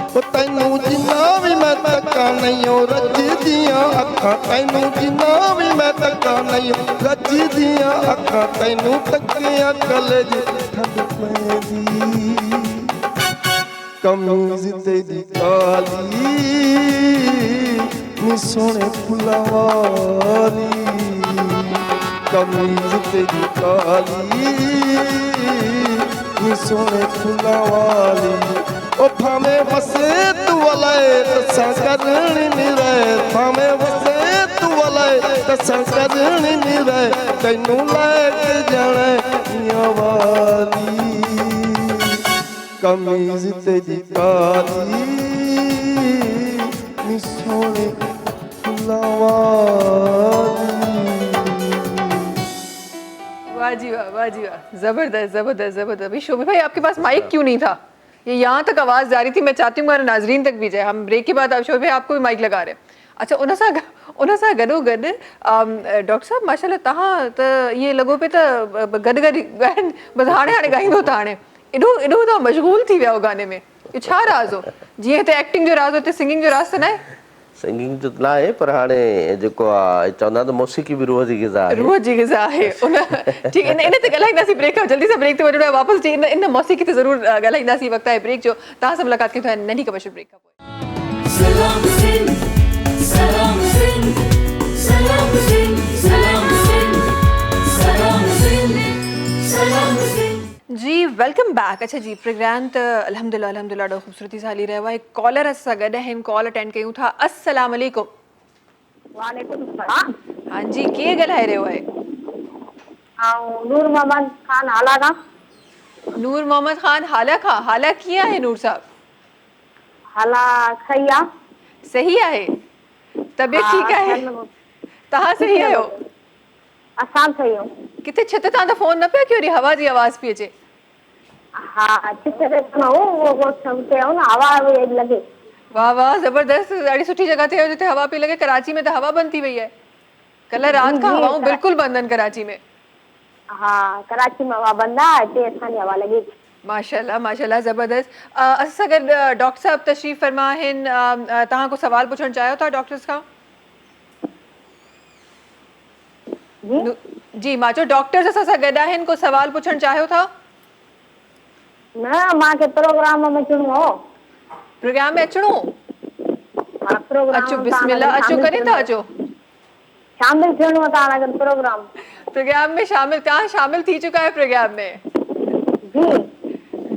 ओ तैनू जिन्ना भी मैं तक्का नहीं हो रज दिया अखा तैनू जिन्ना भी मैं तक्का नहीं हो रज दिया अखा तैनू तकिया कलेज कमीज तेरी काली नी सोने फुलावाली कमीज तेरी काली नी सोने फुलावाली ओ फामे वसे तू वलाए तसा करनी नी रहे फामे वसे तू वलाए तसा करनी नी रहे तैनू लेके जाने वाली कमीज तेरी काली नी सोने फुलावाली वाह जी वाह, वाह जी वाह, जबरदस्त जबरदस्त जबरदस्त। अभी शोभा भाई आपके पास माइक क्यों नहीं था? ये यहाँ तक आवाज जा रही थी, मैं चाहती हूँ हमारे नाजरीन तक भी जाए। हम ब्रेक के बाद शोभा भाई आपको भी माइक लगा रहे हैं। अच्छा उन सां गॾोगॾु डॉक्टर साहब माशाल्लाह तव्हां त इहे लॻो पियो त गॾु ॻाइनि बसि हाणे ॻाईंदो त हाणे एॾो तव्हां मशगूल थी विया हो गाने में, इहो छा राज़ हो? जीअं हिते एक्टिंग जो राज़ हो हिते सिंगिंग जो राज़ त न आहे? सिंगिंग जो न आहे पर हाणे जेको आहे चवंदा त मौसीक़ी बि रूह जी ग़िज़ा आहे। रूह जी ग़िज़ा आहे उन ठीकु इन ते ॻाल्हाईंदासीं ब्रेक खां जल्दी सां ब्रेक ते वञणो आहे वापसि जी इन मौसीक़ी ते ज़रूरु ॻाल्हाईंदासीं। वक़्तु आहे ब्रेक जो, तव्हां सां मुलाक़ात कयूं था नंढी कमर्शियल ब्रेक खां पोइ। सलाम सिंध सलाम सिंध सलाम सिंध सलाम सिंध सलाम सिंध सलाम सिंध जी वेलकम बैक। अच्छा जी प्रोग्राम त अल्हम्दुलिल्लाह ॾाढो ख़ूबसूरती सां हली रहियो आहे। कॉलर असां गॾु आहिनि, कॉल अटेंड कयूं था। अस्सलाम वालेकुम। वालेकुम सलाम। हाँ जी केरु ॻाल्हाए रहियो आहे? नूर मोहम्मद खान हाला खां। नूर मोहम्मद खान हाला खां। हाला कीअं आहे नूर साहब? हाला सही आहे। सही आहे, तबियत ठीकु आहे? तव्हां सही आहियो? असां सही आहियूं। किथे छित तां त फोन न पिया कयो, वरी हवा जी आवाज़ पई अचे। हा छित ते न हो वो ते हो न हवा लॻे। वाह वाह ज़बरदस्त, ॾाढी सुठी जॻह ते आहियो जिते हवा पई लॻे। कराची में त हवा बंदि थी वई आहे। कल रात जी, खां जी, हवाऊं बिल्कुलु बंदि आहिनि कराची में। हा कराची में हवा बंदि आहे, हिते असांजी हवा लॻे थी। माशाल्लाह माशाल्लाह ज़बरदस्त। असां सां गॾु डॉक्टर साहब तशरीफ़ फरमा आहिनि। तव्हां को सवाल पुछणु चाहियो था डॉक्टर्स खां? जी जी मां चयो डॉक्टर्स असां सां गॾु आहिनि, को सवाल पुछणु चाहियो था? न मूंखे प्रोग्राम में अचिणो हो। प्रोग्राम में अचिणो? हा प्रोग्राम अचो तव्हां बिस्मिल्लाह, सां अचो गॾु कॾहिं था अचो? शामिल थियणो आहे तव्हां सां गॾु प्रोग्राम। प्रोग्राम में शामिल, तव्हां शामिल थी चुका है प्रोग्राम में?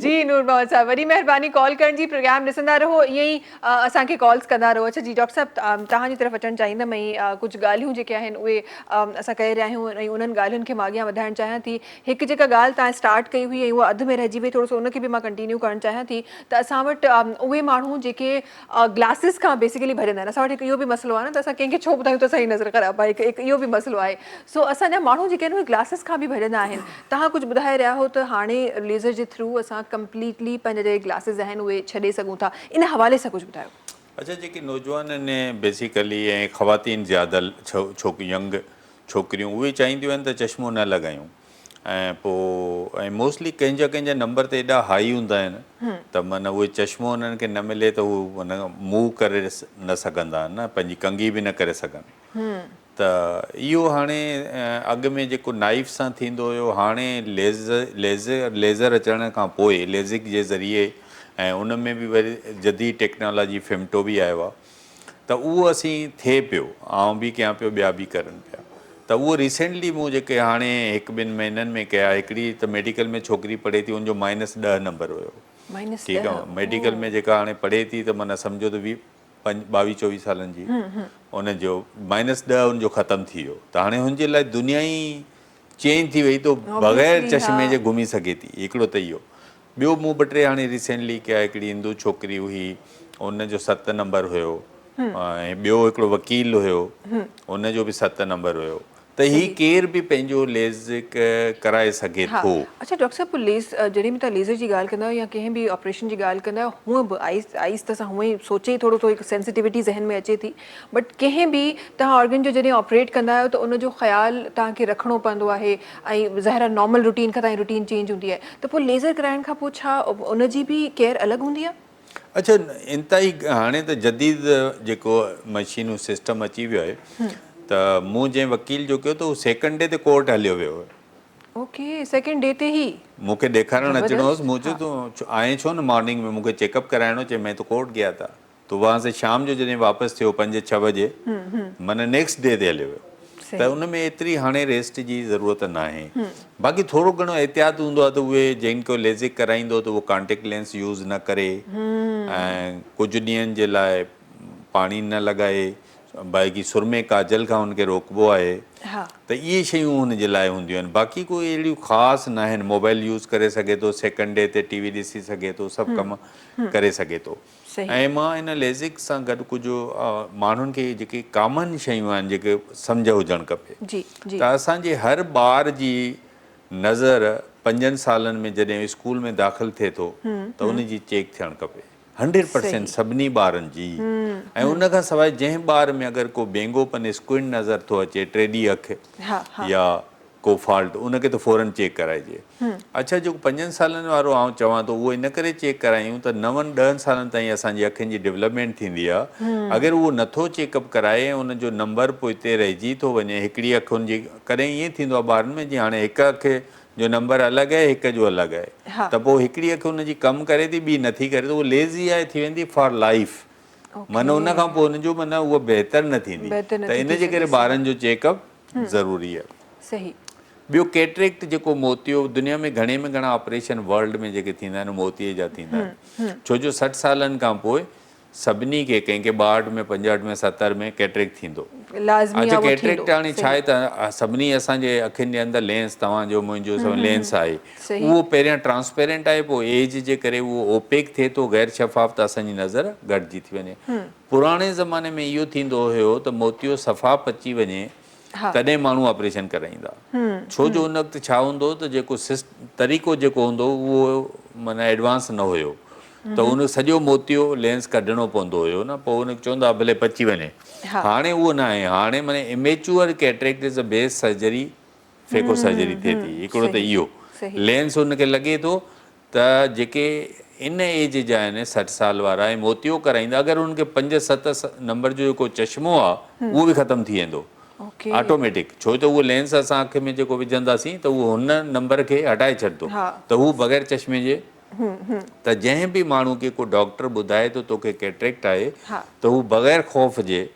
जी जी नूर मोहम्मद साहब, वॾी महिरबानी कॉल करण जी। प्रोग्राम ॾिसंदा रहो, ईअं ई असांखे कॉल्स कंदा रहो। अच्छा जी डॉक्टर साहब, तव्हांजी तरफ़ अचणु चाहींदमि ऐं कुझु ॻाल्हियूं जेके आहिनि उहे असां करे रहिया आहियूं ऐं उन्हनि ॻाल्हियुनि खे मां अॻियां वधाइणु चाहियां थी। हिकु जेका ॻाल्हि तव्हां स्टार्ट कई हुई ऐं उहा अधु में रहिजी वई, थोरो सो उनखे बि मां कंटिन्यू करणु चाहियां थी। त असां वटि उहे माण्हू जेके ग्लासिस खां बेसिकली भॼंदा आहिनि, असां वटि हिकु इहो बि मसइलो आहे न, त असां कंहिंखे छो ॿुधायूं त सही नज़र ख़राबु आहे, हिकु इहो बि मसइलो आहे। सो असांजा माण्हू जेके आहिनि उहे ग्लासिस खां बि भॼंदा आहिनि। तव्हां कुझु ॿुधाए रहिया हो त हाणे लेज़र जे थ्रू असां कंप्लीटली पंहिंजा जेके ग्लासिस आहिनि उहे छॾे सघूं था, इन हवाले सां कुझु ॿुधायो। अच्छा, जेके नौजवान आहिनि बेसिकली ऐं ख़वातीन ज़्यादा यंग छोकिरियूं उहे चाहींदियूं आहिनि त चश्मो न लॻायूं, ऐं पोइ ऐं मोस्टली कंहिंजा नंबर त एॾा हाई हूंदा आहिनि त माना उहे चश्मो उन्हनि खे न मिले त उहो माना मूव करे न सघंदा आहिनि न, पंहिंजी कंघी बि न करे सघनि। त इहो हाणे अॻु में जेको नाइफ सां थींदो हुयो, हाणे लेज़र अचण खां पोइ लेज़िक जे ज़रिए ऐं उन में बि वरी जदीद टेक्नोलॉजी फिमटो बि आयो आहे, त उहो असीं थिए पियो, आउं बि कयां पियो, ॿिया बि करनि पिया। त उहो रिसेंटली मूं जेके हाणे 1-2 महीननि में कया, हिकिड़ी त मेडिकल में छोकिरी पढ़े थी, उनजो -10 नंबर हुयो। ठीकु आहे, मेडिकल में जेका हाणे पढ़े थी त माना सम्झो त 22-24 सालनि जी, उनजो -10 उनजो ख़तमु थी वियो। त हाणे हुनजे लाइ दुनिया ई चेंज थी वई, तो बग़ैर चश्मे जे घुमी सघे थी। हिकिड़ो त इहो। ॿियो मूं 2-3 हाणे रिसेंटली कया, हिकिड़ी हिंदू छोकिरी हुई, उनजो 7 नंबर हुयो, ऐं ॿियो हिकिड़ो वकील हुयो, उनजो बि 7 नंबर हुयो। त ही केर बि पंहिंजो लेज़िक कराए सघे थो। अच्छा डॉक्टर साहब, जॾहिं बि तव्हां लेज़र जी ॻाल्हि कंदा आहियो या कंहिं बि ऑपरेशन जी ॻाल्हि कंदा आहियो, हूअं बि आइस त असां हूअं ई सोचे ई थोरो सो हिकु सेंसिटिविटी ज़हन में अचे थी, बट कंहिं बि तव्हां ऑर्गन जो जॾहिं ऑपरेट कंदा आहियो त उनजो ख़्यालु तव्हांखे रखिणो पवंदो आहे, ऐं ज़ाहिर नॉर्मल रूटीन खां तव्हांजी रूटीन चेंज हूंदी आहे, त पोइ लेज़र कराइण खां पोइ छा उनजी बि केयर अलॻि हूंदी आहे? अच्छा, इंतिहाई हाणे त जदीद जेको मशीनूं सिस्टम अची वियो आहे, त मूं जंहिं वकील जो कयो त उहो 2nd डे ते कोर्ट हलियो वियो हुयो। ओके, 2nd डे ते ई मूंखे ॾेखारणु अचिणो हुउसि, मूं चयो तूं आएं छो न मॉर्निंग में, मूंखे चेकअप कराइणो, चए मैं तो कोर्ट गया था। तो वहाँ से शाम जो जॾहिं वापसि थियो 5-6 बजे, माना नेक्स्ट डे ते हलियो वियो। त उन में एतिरी हाणे रेस्ट जी ज़रूरत न आहे। बाक़ी थोरो घणो एहतियात हूंदो आहे, त उहे जंहिंखे लेज़िक कराईंदो त उहो कॉन्टेक्ट लेंस यूज़ न करे, ऐं कुझु ॾींहंनि जे लाइ पाणी न लॻाए, बाक़ी सुरमे काजल खां हुनखे रोकबो आहे। त इहे शयूं हुनजे लाइ हूंदियूं आहिनि। बाक़ी कोई अहिड़ियूं ख़ासि न आहिनि। मोबाइल यूज़ करे सघे थो, 2nd डे ते टीवी ॾिसी सघे थो, सभु कम करे सघे थो। ऐं मां इन लेज़िक सां गॾु कुझु माण्हुनि खे जेके कॉमन शयूं आहिनि जेके सम्झ हुजणु खपे, त असांजे हर ॿार जी नज़र 5 सालनि में जॾहिं स्कूल में दाख़िल थिए थो त उनजी चेक थियणु खपे 100% सभिनी ॿारनि जी। ऐं उन खां सवाइ जंहिं ॿार में अगरि को बेंगोपन स्क्विन नज़र थो अचे, टेढ़ी अखि या को फॉल्ट, उनखे त फ़ौरन चेक कराइजे। अच्छा, जेको 5 सालनि वारो आउं चवां थो, उहो इन करे चेक करायूं त 9-10 सालनि ताईं असांजी अखियुनि जी डेवलपमेंट थींदी आहे। अगरि उहो नथो चेकअप कराए ऐं उनजो नंबर पोइ हिते रहिजी थो वञे, हिकिड़ी अखि हुनजी, कॾहिं ईअं थींदो आहे ॿारनि में, जीअं हाणे हिकु अखि जो नंबर अलॻि आहे, हिक जो अलॻि आहे, त पोइ हिकिड़ी अखि हुनजी कमु करे थी, ॿी नथी करे, त उहो लेज़ी आहे, थी वेंदी फॉर लाइफ। माना उन खां पोइ हुनजो माना उहा बहितर न थींदी। त इन जे करे ॿारनि जो चेकअप ज़रूरी आहे। सही। ॿियो कैटरेक्ट जेको मोतियो, दुनिया में घणे में घणा ऑपरेशन वर्ल्ड में जेके थींदा आहिनि मोतीअ जा थींदा आहिनि, छो जो 60 सालनि खां पोइ सभिनी खे, कंहिंखे 62 में, 65 में, 70 में कैटरेक्ट थींदो। अच्छा, कैटरेक्ट हाणे छा आहे त सभिनी असांजे अखियुनि जे अंदरि लेंस, तव्हांजो मुंहिंजो लेंस आहे, उहो पहिरियां ट्रांसपेरेंट आहे, पोइ एज जे करे उहो ओपेक थिए थो, गैर शफ़ाफ़, त असांजी नज़र घटिजी थी वञे। पुराणे ज़माने में इहो थींदो हुयो त मोतियो सफ़ाफ़ अची वञे तॾहिं माण्हू ऑपरेशन कराईंदा। छो जो उन वक़्तु छा हूंदो त जेको तरीक़ो जेको हूंदो उहो माना एडवांस न हुयो। त उन सॼो मोतियो लेंस कढणो पवंदो हुयो न, पोइ उनखे चवंदा हुआ भले बची वञे। हाणे उहो न आहे, हाणे माने immature cataract is a best surgery, phaco surgery थिए थी। हिकिड़ो त इहो लेंस उनखे लॻे थो त जेके इन एज जा आहिनि 60 साल वारा ऐं मोतियो कराईंदा, अगरि उनखे 5-7 नंबर जो जेको चश्मो आहे उहो बि ख़तमु थी वेंदो ऑटोमेटिक, छो त उहो लेंस असां अखि में जेको विझंदासीं त उहो हुन नंबर खे हटाए छॾंदो, त हू बग़ैर चश्मे जे। त जंहिं बि माण्हू खे को डॉक्टर ॿुधाए थो तोखे कैटरेक्ट आहे त हू बग़ैर ख़ौफ़ जे,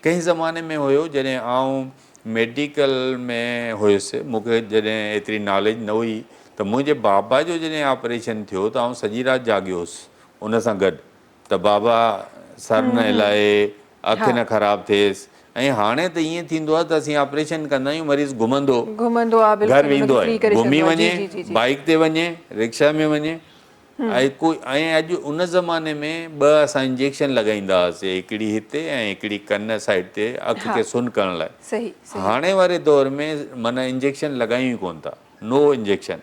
कंहिं ज़माने में हुयो जॾहिं आउं मेडिकल में हुयुसि, मूंखे जॾहिं एतिरी नॉलेज न हुई, त मुंहिंजे बाबा जो जॾहिं ऑपरेशन थियो त आउं सॼी राति जाॻियो हुउसि उन सां गॾु, त बाबा सर न हिलाए, अखि न ख़राबु थिएसि। ऐं हाणे त ईअं थींदो आहे त असीं ऑपरेशन कंदा आहियूं, मरीज़ घुमंदो घर वेंदो आहे, घुमी वञे, बाइक ते वञे, रिक्शा में वञे। ऐं अॼु उन ज़माने में 2 असां इंजेक्शन लॻाईंदा हुआसीं, हिकिड़ी हिते ऐं हिकिड़ी कन साइड ते अखि खे सुन करण लाइ। हाणे वारे दौर में माना इंजेक्शन लॻायूं ई कोन था, नो इंजेक्शन,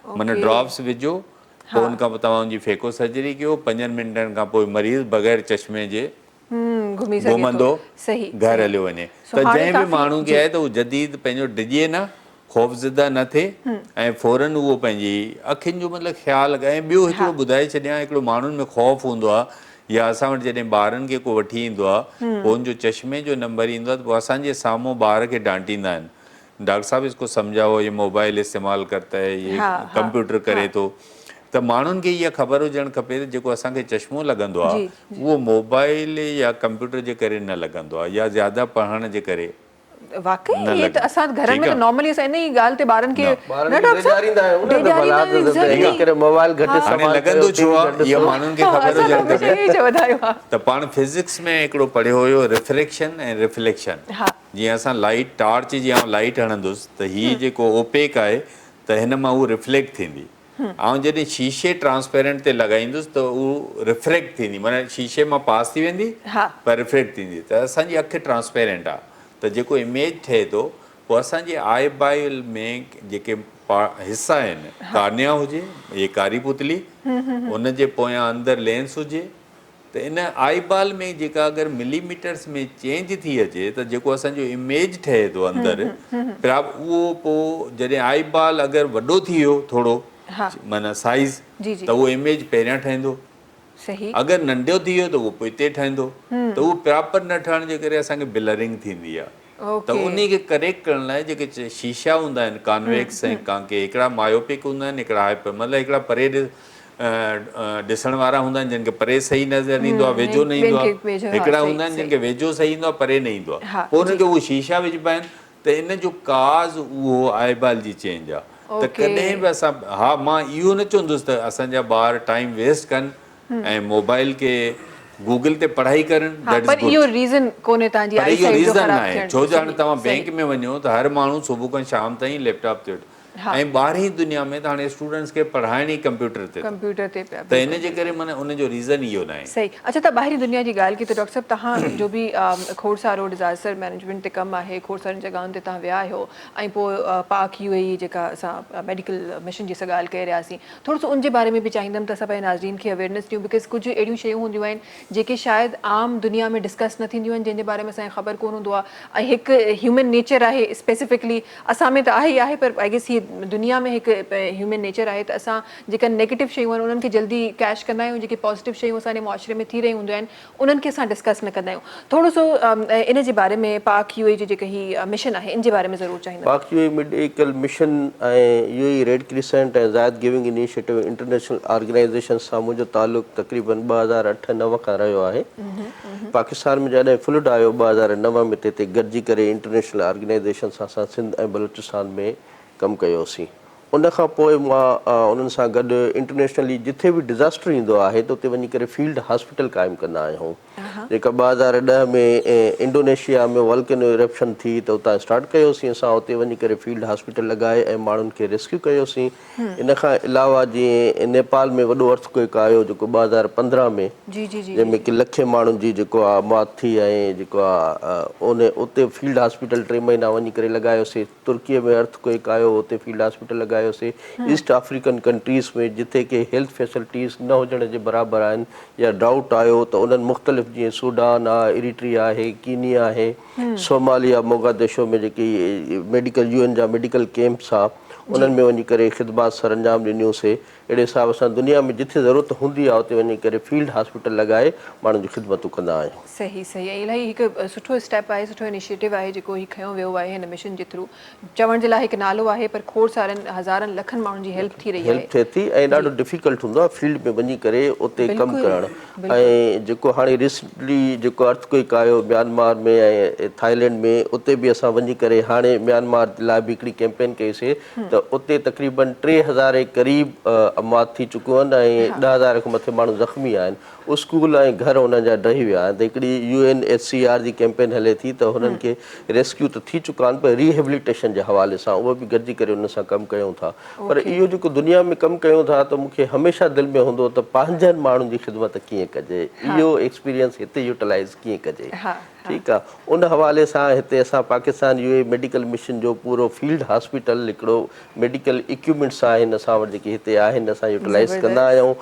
माना ड्रॉप्स विझो, पोइ उन खां पोइ तव्हांजी फेको सर्जरी कयो, 5 मिंटनि खां पोइ मरीज़ बग़ैर चश्मे जे घुमंदो घर हलियो वञे। त जंहिं बि माण्हू खे आहे त उहो जदीद पंहिंजो डिॼे न, ख़ौफ़ज़दा न थिए ऐं फौरन उहो पंहिंजी अखियुनि जो मतिलबु ख़्यालु रखे। ऐं ॿियो हिकिड़ो ॿुधाए छॾियां, हिकिड़ो माण्हुनि में ख़ौफ़ हूंदो आहे, या असां वटि जॾहिं ॿारनि खे को वठी ईंदो आहे, पोइ उनजो चश्मे जो नंबर ईंदो आहे, त पोइ असांजे साम्हूं ॿार खे डांटींदा आहिनि, डॉक्टर साहब इसको समझाओ, ये मोबाइल इस्तेमालु करता है, ये कंप्यूटर करे थो। त माण्हुनि खे इहा ख़बर हुजणु खपे त जेको असांखे चश्मो लॻंदो आहे उहो मोबाइल या कंप्यूटर जे करे न लॻंदो आहे, या ज़्यादा पढ़ण जे करे। वाकई ये त असां घरनि में त नॉर्मली असां इन ई ॻाल्हि ते ॿारनि खे हाणे लॻंदो छो आहे, इहा माण्हुनि खे ख़बर हुजणु खपे। त पाण फिज़िक्स में हिकिड़ो पढ़ियो हुयो, रिफ्लेक्शन ऐं रिफ्लेक्शन। जीअं असां लाइट टॉर्च जी आउं लाइट हणंदुसि त हीअ जेको ओपेक आहे त हिन मां उहो रिफ्लेक्ट थींदी, ऐं जॾहिं शीशे ट्रांसपेरेंट ते लॻाईंदुसि त उहो रिफ्लेक्ट थींदी, माना शीशे मां पास थी वेंदी पर रिफ्लेक्ट थींदी। त असांजी अखि ट्रांसपेरेंट आहे, त जेको इमेज ठहे थो, पोइ असांजे आई बाइल में जेके हिसा आहिनि, कार्निया हुजे, ये कारी पुतली, उन जे पोयां अंदरि लेंस हुजे, त इन आई बाल में जेका अगरि मिलीमीटर्स में चेंज थी अचे त जेको असांजो इमेज ठहे थो अंदरि, उहो पोइ जॾहिं आई बाल अगरि वॾो थी वियो थोरो, माना साइज़, त उहो इमेज पहिरियां ठहंदो, अगरि नंढो थी वियो त उहो पोइ हिते ठहंदो, त उहो प्रॉपर न ठहण जे करे असांखे ब्लरिंग थींदी आहे। त उन खे करेक्ट करण लाइ जेके शीशा हूंदा आहिनि, कॉन्वेक्स ऐं कांके, हिकिड़ा मायोपिक हूंदा आहिनि, हिकिड़ा हाइपर, मतिलबु हिकिड़ा परे ॾिसण वारा हूंदा आहिनि जिन खे परे सही नज़र ईंदो आहे, वेझो न ईंदो आहे, हिकिड़ा हूंदा आहिनि जिन खे वेझो सही ईंदो आहे, परे न ईंदो आहे, पोइ उनखे उहे शीशा विझिबा आहिनि। त इन जो काज़ उहो आईबाल जी चेंज आहे। त कॾहिं बि असां, हा, मां इहो न चवंदुसि त असांजा ॿार टाइम वेस्ट कनि ऐं मोबाइल खे गूगल ते पढ़ाई करनि, पर इहो रीज़न कोन्हे तव्हांजी आई साइट जो ख़राब थियण। छो जो हाणे तव्हां बैंक में वञो त हर माण्हू सुबुह खां शाम ताईं लैपटॉप ते, ऐं ॿारहीं दुनिया में त हाणे स्टूडेंट्स खे पढ़ाइण ई कंप्यूटर ते पिया, त इन जे करे माना उनजो रीज़न इहो न आहे। सही। अच्छा, त ॿाहिरी दुनिया जी ॻाल्हि की त डॉक्टर साहब तव्हां जो बि खोड़ सारो डिज़ास्टर मैनेजमेंट ते कमु आहे, खोड़ सारनि जॻहियुनि ते तव्हां विया आहियो, ऐं पोइ पाक UAE जेका असां मेडिकल मिशन जी असां ॻाल्हि करे रहियासीं, थोरो सो उनजे बारे में बि चाहींदमि त असां पंहिंजे नाज़रीन खे अवेयरनेस ॾियूं, बिकॉज़ कुझु अहिड़ियूं शयूं हूंदियूं आहिनि जेके शायदि आम दुनिया में डिस्कस न थींदियूं आहिनि, जंहिंजे बारे में असांखे ख़बर कोन हूंदो आहे। ऐं हिकु ह्यूमन नेचर आहे, स्पेसिफिकली असां में त आहे ई आहे, पर आई गेस हीअ दुनिया में हिकु ह्यूमन नेचर आहे त असां जेका नेगेटिव शयूं आहिनि उन्हनि खे जल्दी कैश कंदा आहियूं, जेके पॉज़िटिव शयूं असांजे मुआशरे में थी रहियूं हूंदियूं आहिनि उन्हनि खे असां डिस्कस न कंदा आहियूं। थोरो सो इन जे बारे में पाक UAE जी जेका हीअ मिशन आहे इन जे बारे में ज़रूरु चाहींदा। पाक UAE मेडिकल मिशन ऐं UAE रेड क्रिसेंट ऐं ज़ायद गिविंग इनिशिएटिव इंटरनेशनल ऑर्गेनाइज़ेशन सां मुंहिंजो तालुक़ु तक़रीबन 2008-9 खां रहियो आहे। पाकिस्तान में जॾहिं फ्लड आयो 2009 में, ते गॾिजी करे इंटरनेशनल ऑर्गेनाइज़ेशन सां असां सिंध ऐं बलूचिस्तान में कमु कयोसीं। उन खां पोइ मां उन्हनि सां गॾु इंटरनेशनली जिथे बि डिज़ास्टर ईंदो आहे त उते वञी करे फील्ड हॉस्पिटल क़ाइमु कंदा आहियूं। जेका 2010 में इंडोनेशिया में वॉल्केनो इरप्शन थी त उतां स्टार्ट कयोसीं असां, उते वञी करे फील्ड हॉस्पिटल लॻाए ऐं माण्हुनि खे रेस्क्यू कयोसीं। इन खां अलावा जीअं नेपाल में वॾो अर्थक्वेक आयो जेको 2015 में, जंहिंमें कि लखे माण्हुनि जी जेको आहे मौत थी, ऐं जेको आहे उते फील्ड हॉस्पिटल 3 महीना वञी करे लॻायोसीं। तुर्कीअ में अर्थक्वेक आयो, उते फील्ड हॉस्पिटल लॻायो। लॻायोसीं ईस्ट अफ्रीकन कंट्रीज़ में जिथे के हेल्थ फैसिलिटीज़ न हुजण जे बराबरि आहिनि या डाउट आयो त उन्हनि मुख़्तलिफ़ जीअं सूडान आहे, इरिट्रिया आहे, कीनिया आहे, सोमालिया, मोगादिशो में जेकी मेडिकल UN जा मेडिकल कैंप्स आहे उन्हनि में वञी करे ख़िदमात सरंजाम ॾिनियूंसीं। अहिड़े हिसाब सां दुनिया में जिथे ज़रूरत हूंदी आहे उते वञी करे फील्ड हॉस्पिटल लॻाए माण्हुनि जी ख़िदमतूं कंदा आहियूं। सही सही ऐं इलाही हिकु सुठो स्टेप आहे, सुठो इनिशिएटिव आहे जेको ही खयो वियो आहे हिन मिशन जे थ्रू। चवण जे लाइ हिकु नालो आहे पर खोड़ सारनि हज़ारनि लखनि माण्हुनि जी हेल्प थी रही आहे। हेल्प थिए थी ऐं ॾाढो डिफिकल्ट हूंदो आहे फील्ड में वञी करे उते कमु करणु। ऐं जेको हाणे रिसेंटली जेको अर्थक्वेक आयो म्यांमार में ऐं थाईलैंड में उते बि असां वञी करे हाणे म्यांमार लाइ बि हिकिड़ी कैंपेन कईसीं त उते तक़रीबन 3000 क़रीब अमवात थी चुकियूं आहिनि ऐं 10,000 खां मथे माण्हू ज़ख़्मी आहिनि। स्कूल ऐं घर उन्हनि जा ढही विया आहिनि त हिकिड़ी UNHCR जी कैंपेन हले थी त हुननि खे रेस्क्यू त थी चुका आहिनि पर रिहेबिलिटेशन जे हवाले सां उहो बि गॾिजी करे उन सां कमु कयूं था। पर इहो जेको दुनिया में कमु कयूं था त मूंखे हमेशह दिलि में हूंदो त पंहिंजनि माण्हुनि जी ख़िदमत कीअं कजे, इहो एक्सपीरियंस हिते यूटिलाइज़ कीअं कजे। ठीकु आहे, उन हवाले सां हिते असां पाकिस्तान UAE मेडिकल मिशन जो पूरो फील्ड हॉस्पिटल हिकिड़ो मेडिकल इक्विपमेंट्स आहिनि असां वटि जेके हिते आहिनि असां यूटिलाइज़ कंदा आहियूं।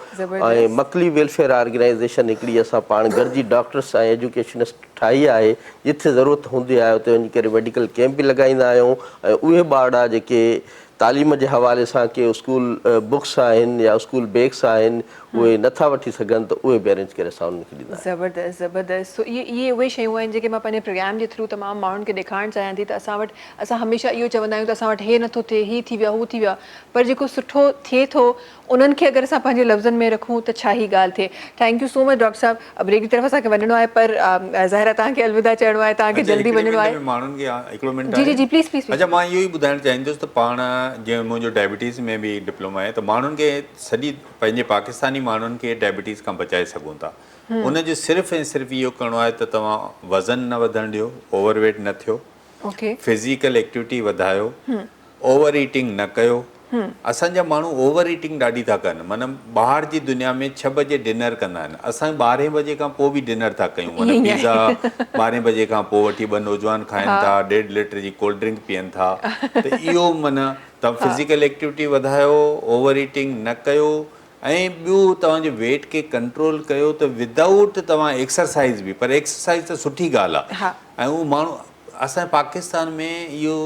ऐं मकली वेलफेयर ऑर्गेनाइज़ेशन हिकिड़ी असां पाण गॾिजी डॉक्टर्स ऐं एजुकेशनिस्ट ठाही आहे, जिथे ज़रूरत हूंदी आहे उते वञी करे मेडिकल कैंप बि लॻाईंदा आहियूं ऐं उहे ॿार जेके तालीम जे हवाले सां के स्कूल बुक्स आहिनि या स्कूल बैग्स आहिनि उहे नथा वठी सघनि त उहे बि अरेंज करे असां उन्हनि खे ॾींदा आहियूं। ज़बरदस्त ज़बरदस्त। सो इहे उहे शयूं आहिनि जेके मां पंहिंजे प्रोग्राम जे थ्रू तमामु माण्हुनि खे ॾेखारणु चाहियां थी त असां हमेशह इहो चवंदा आहियूं त असां वटि हे नथो थिए, ही थी वियो, हू थी वियो, पर जेको सुठो थिए थो उन्हनि खे अगरि असां पंहिंजे लफ़्ज़नि में रखूं त छा ई ॻाल्हि थिए। Thank you so much doctor साहब। ब्रेक जी तरफ़ असांखे वञिणो आहे पर ज़ाहिर आहे तव्हांखे अलविदा चइणो आहे, तव्हांखे जल्दी वञिणो आहे। माण्हुनि खे हिकिड़ो मिंट जी जी जी प्लीज़ प्लीज़। अच्छा, मां इहो ई ॿुधाइणु चाहींदुसि त पाण जीअं मुंहिंजो डायबिटीज़ में बि डिप्लोमा आहे त माण्हुनि खे सॼी पंहिंजे पाकिस्तानी माण्हुनि खे डायबिटीज़ खां बचाए सघूं था। उनजो सिर्फ़ु ऐं सिर्फ़ु इहो करिणो आहे त तव्हां वज़न न वधणु ॾियो, ओवरवेट न थियो, फिज़िकल एक्टिविटी वधायो, ओवर ईटिंग न कयो। असांजा माण्हू ओवर ईटिंग ॾाढी था कनि, माना ॿाहिरि जी दुनिया में 6 बजे डिनर कंदा आहिनि, असां 12 बजे खां पोइ बि डिनर था कयूं, माना पिज़्ज़ा 12 बजे खां पोइ वठी 2 नौजवान खाइनि था, 1.5 लीटर जी कोल्ड ड्रिंक पीअनि था। त इहो माना तव्हां फिज़िकल एक्टिविटी वधायो, ओवर ईटिंग न कयो ऐं ॿियो तव्हांजे वेट खे कंट्रोल कयो त विदाउट तव्हां एक्सरसाइज़ बि, पर एक्सरसाइज़ त सुठी ॻाल्हि आहे ऐं उहो माण्हू असांजे पाकिस्तान में इहो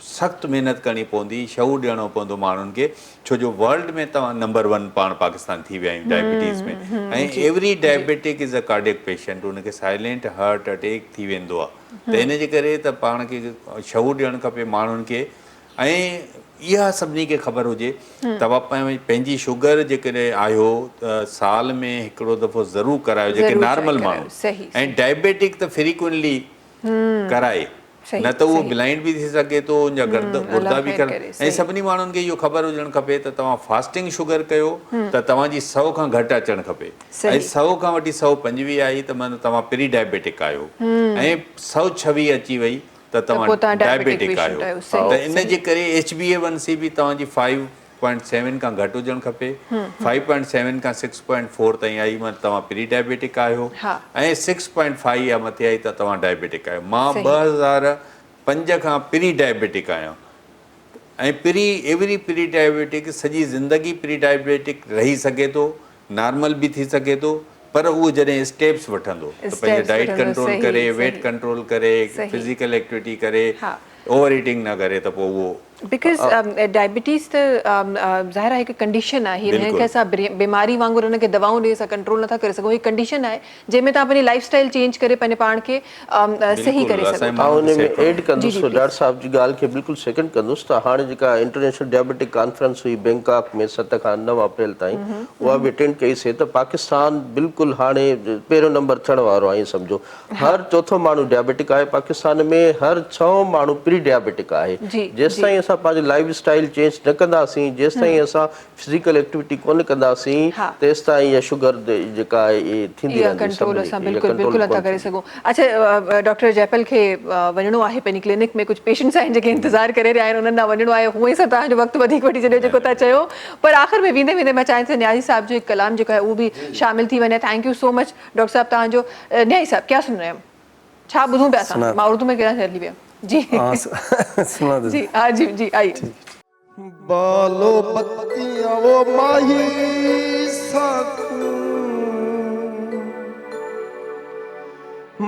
सख़्तु महिनत करणी पवंदी, शऊर ॾियणो पवंदो माण्हुनि खे, छो जो वर्ल्ड में तव्हां नंबर 1 पाण पाकिस्तान थी विया आहियूं डायबिटीज़ में। ऐं every diabetic is a cardiac patient, उनखे साइलेंट हार्ट अटैक थी वेंदो आहे। त इन जे करे त पाण खे शऊर ॾियणु खपे माण्हुनि खे ऐं इहा सभिनी खे ख़बर हुजे। तव्हां पंहिंजी शुगर जेकॾहिं आयो त साल में हिकिड़ो दफ़ो ज़रूरु करायो, जेके नॉर्मल माण्हू, ऐं डायबिटिक त फ्रीक्वेंटली कराए, न त उहो ब्लाइंड बि थी सघे थो या गुर्दा बि कर। ऐं सभिनी माण्हुनि खे इहो ख़बर हुजणु खपे त तव्हां फास्टिंग शुगर कयो त तव्हांजी 100 खां घटि अचणु खपे, ऐं 100 खां वठी 125 आई त माना तव्हां प्री डायबिटिक आहियो, ऐं 126 अची वई त तव्हां डायबिटिक आहियो। त इन जे करे HbA1c बि तव्हांजी 5.7 खां घटि हुजणु खपे, 5.7 खां 6.4 ताईं आई मां तव्हां प्री डायबिटिक आहियो, ऐं 6.5 या मथे आई त तव्हां डायबिटिक आहियो। मां 2005 खां प्री डायबिटिक आहियां ऐं एवरी प्री डायबिटिक सॼी ज़िंदगी प्री डायबिटिक रही सघे थो, नॉर्मल बि थी सघे थो, पर उहो जॾहिं स्टेप्स वठंदो त पंहिंजे डाइट कंट्रोल करे, वेट कंट्रोल करे, फिज़िकल एक्टिविटी करे, ओवर ईटिंग न करे त पोइ उहो बिकॉज़ डायबिटीज़ त ज़ाहिर आहे हिकु कंडीशन आहे, हिनखे असां बीमारी वांगुरु हुनखे दवाऊं ॾेई असां कंट्रोल नथा करे सघूं। हीअ कंडीशन आहे जंहिंमें तव्हां पंहिंजी लाइफ स्टाइल चेंज करे पंहिंजे पाण खे सही करे सघो। मां हुन में एड कंदुसि डॉक्टर साहिब जी ॻाल्हि खे बिल्कुलु सेकेंड कंदुसि त हाणे जेका इंटरनेशनल डायबिटिक कॉन्फ्रेंस हुई बैंकॉक में 7 खां 9 अप्रैल ताईं, उहा बि अटेंड कईसीं त पाकिस्तान बिल्कुलु हाणे पहिरियों नंबर थियण वारो आहे। ईअं सम्झो हर चौथो माण्हू डायबिटिक आहे पाकिस्तान में, हर 6 माण्हू प्री डायबिटिक आहे। जेसि ताईं असां पंहिंजी लाइफ स्टाइल चेंज न कंदासीं, जेसि ताईं असां फिज़िकल एक्टिविटी कोन कंदासीं, तेसि ताईं इहा शुगर जेका आहे थींदी रहंदी। कंट्रोल असां बिल्कुलु नथा करे सघूं। अच्छा डॉक्टर जयपल खे वञिणो आहे पंहिंजी क्लिनिक में, कुझु पेशेंट्स आहिनि जेके इंतज़ारु करे रहिया आहिनि, उन्हनि ॾांहुं वञिणो आहे। हूअं ई सभु तव्हांजो वक़्तु वधीक वठी छॾियो जेको तव्हां चयो, पर आख़िर में वेंदे वेंदे मां चाहियां थी न्याज़ी साहब जो हिकु कलाम जेको आहे उहो बि शामिल थी वञे। Thank you so much doctor साहब तव्हांजो। न्याज़ी साहब क्या सुन रहे हैं, छा ॿुधूं पिया असां? मां उर्दू में कहिड़ा हली विया जी जी हाँ जी जी आइए। बालो बत्तियां वो माही साकू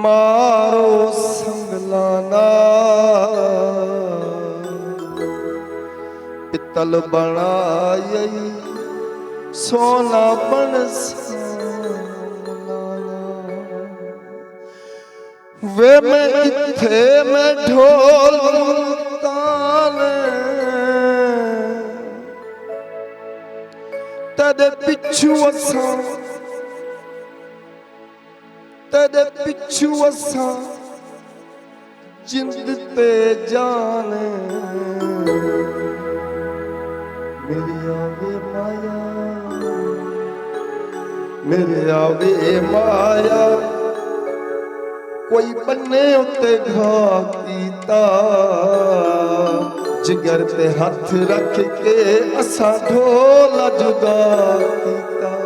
मारो संगलाना पितल बनाई सोना बन वे मैं इत्थे मैं ढोल ताने तेरे पिछू असा तेरे पिछू असा जिंद ते जाने मेरी आवे माया मेरे आवे माया कोई बन्ने उत्ते घा कीता जिगर ते हथ रख के असा ढोला जुगा कीता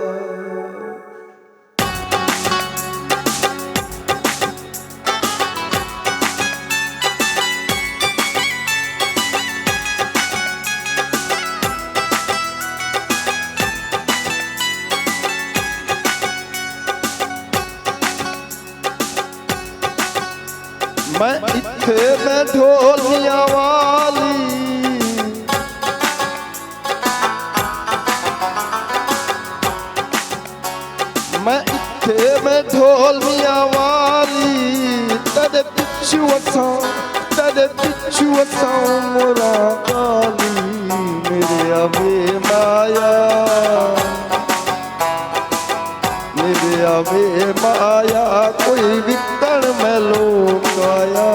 मैं इत्थे मैं ढोलिया वाली मैं इत्थे मैं ढोलिया वाली तेरे पिछू असा मोरा काली मेरे आवे माया मेरे आवे माया कोई विकण में लोकाया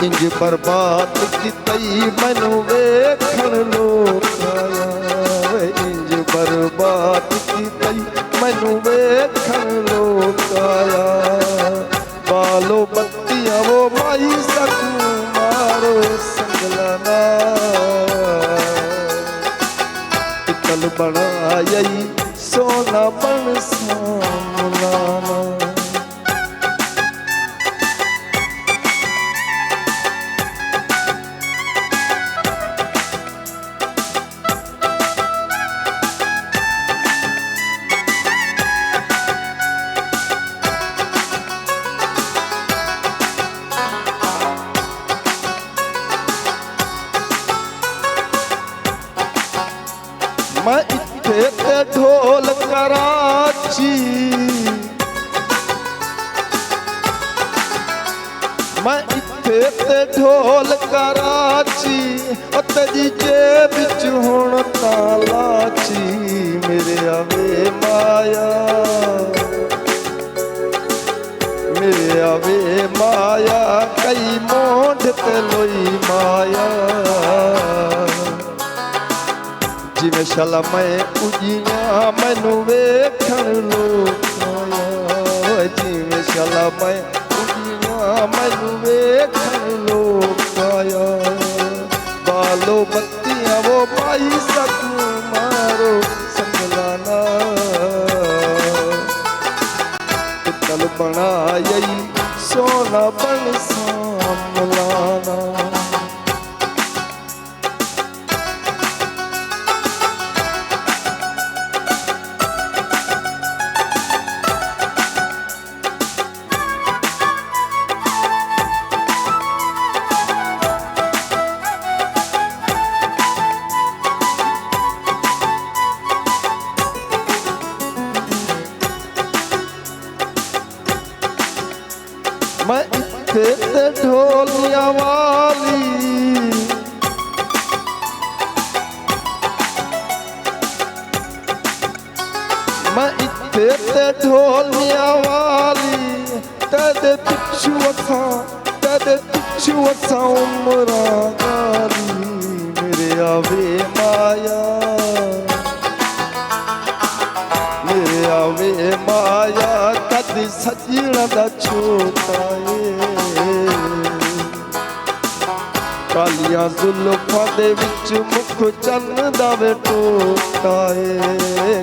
इंज बर्बाद कितई मैनू वेखण लोकाया इंज बर्बाद कितई मैनू वेखण लोकाया बालो बत्तियां वो माई सकू मारो संगलाना पितल बनाई सोना बन सामलाना मैं इत्थे ते ढोल कराची मैं इत्थे ते ढोल कराची तेरी जेब च हुण तालाची मेरे आवे माया मेरे आवे माया कई मोढ़ ते लोई माया जिवें शला मैं उजियां मैनू वेखण लोकाया जिवें शला मैं उजियां मैनू वेखण लोकाया बालो बत्तियां वो पाई सकू मारो संगलाना पितल बनाई सोना बन सामलाना मैं इत्थे ते ढोलिया वाली मैं इत्थे ते ढोलिया वाली तेरे पिछू असा उमरा गाली मेरे आवे माया मेरे आवे माया कद सजना दा छोटा कालियां जुल्फां दे विच मुख चन्न दा वे टोटा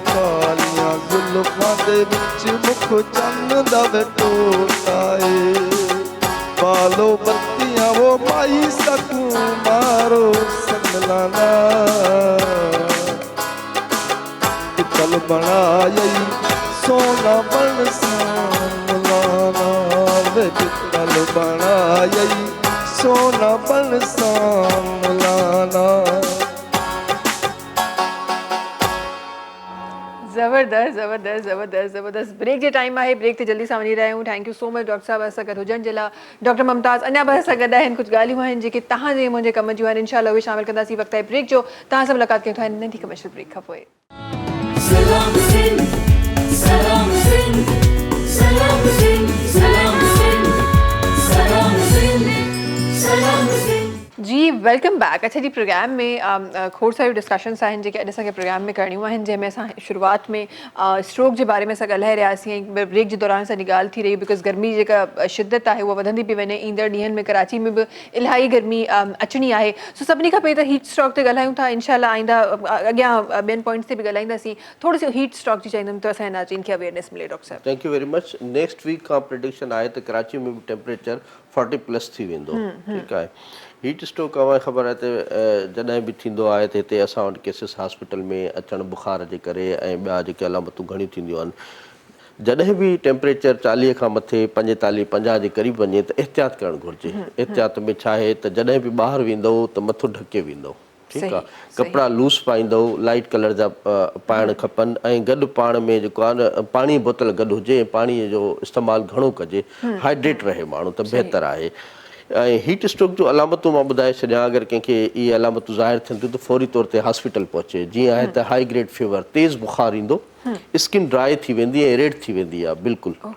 कालियां जुल्फां दे विच मुख चन्न दा वे टोटा बालो बत्तियां वो माई पाई सकूं मारो संगलाना पितल बनाई सोना बन सामलाना वे पितल बनाई सोना बन सामलाना। ज़बरदस्त ज़बरदस्त ज़बरदस्त ज़बरदस्त ब्रेक जो टाइम आहे ब्रेक ते जल्दी सां वञी रहिया आहियूं। Thank you so much doctor साहब असां गॾु हुजण जे लाइ। डॉक्टर मुमताज़ अञा बि असां गॾु आहिनि, कुझु ॻाल्हियूं आहिनि जेके तव्हांजे मुंहिंजे कम जूं आहिनि, इंशाल्लाह उहे शामिल कंदासीं वक़्तु आहे ब्रेक जो। तव्हां सां मुलाक़ात कयूं था हिन नंढी कमर्शियल ब्रेक खां पोइ। सलाम सिंध सलाम सिंध सलाम सिंध सलाम सिंध सलाम सिंध सलाम सिंध। जी वेलकम बैक। अच्छा जी, प्रोग्राम में खोड़ सारियूं डिस्कशन्स आहिनि जेके अॼु असांखे प्रोग्राम में करणियूं आहिनि, जंहिंमें असां शुरूआत में स्ट्रोक जे बारे में असां ॻाल्हाए रहियासीं ऐं ब्रेक जे दौरान असांजी ॻाल्हि थी रही बिकॉज़ गर्मी जेका शिदत आहे उहा वधंदी पई वञे। ईंदड़ ॾींहंनि में कराची में बि इलाही गर्मी अचणी आहे। सो सभिनी खां पहिरीं त हीट स्ट्रोक ते ॻाल्हायूं था। इंशाल्लाह आईंदा अॻियां ॿियनि पॉइंट्स ते बि ॻाल्हाईंदासीं। थोरो सो हीट स्ट्रोक जी चाहींदमि त असांजे नाज़रीन खे अवेयरनेस मिले। डॉक्टर साहब thank you very much. Next week खां प्रिडिक्शन आहे त कराची में बि टेम्परेचर 40+ थी वेंदो। ठीकु आहे। हीट स्ट्रोक तव्हांखे ख़बर आहे त जॾहिं बि थींदो आहे त हिते असां वटि केसिस हॉस्पिटल में अचणु बुखार जे करे ऐं ॿिया जेके अलामतूं घणियूं थींदियूं आहिनि। जॾहिं बि टेम्परेचर 40 खां मथे 45-50 जे क़रीब वञे त एहतियात करणु घुरिजे। एहतियात में छा आहे त जॾहिं बि ॿाहिरि वेंदो त मथो ढके वेंदो। ठीकु आहे। कपिड़ा लूज़ पाईंदो, लाइट कलर जा पाइणु खपनि ऐं गॾु पाण में जेको आहे न पाणी जी बोतल गॾु हुजे, पाणीअ जो इस्तेमालु घणो कजे, हाइड्रेट रहे माण्हू त बहितरु आहे। ऐं हीट स्ट्रोक जो अलामतूं मां ॿुधाए छॾियां, अगरि कंहिंखे इहे अलामतूं ज़ाहिर थियनि थियूं त फौरी तौर ते हॉस्पिटल पहुचे। जीअं आहे त हाई ग्रेड फीवर, तेज़ बुखार ईंदो, स्किन ड्राई थी वेंदी ऐं रेड थी वेंदी आहे बिल्कुलु।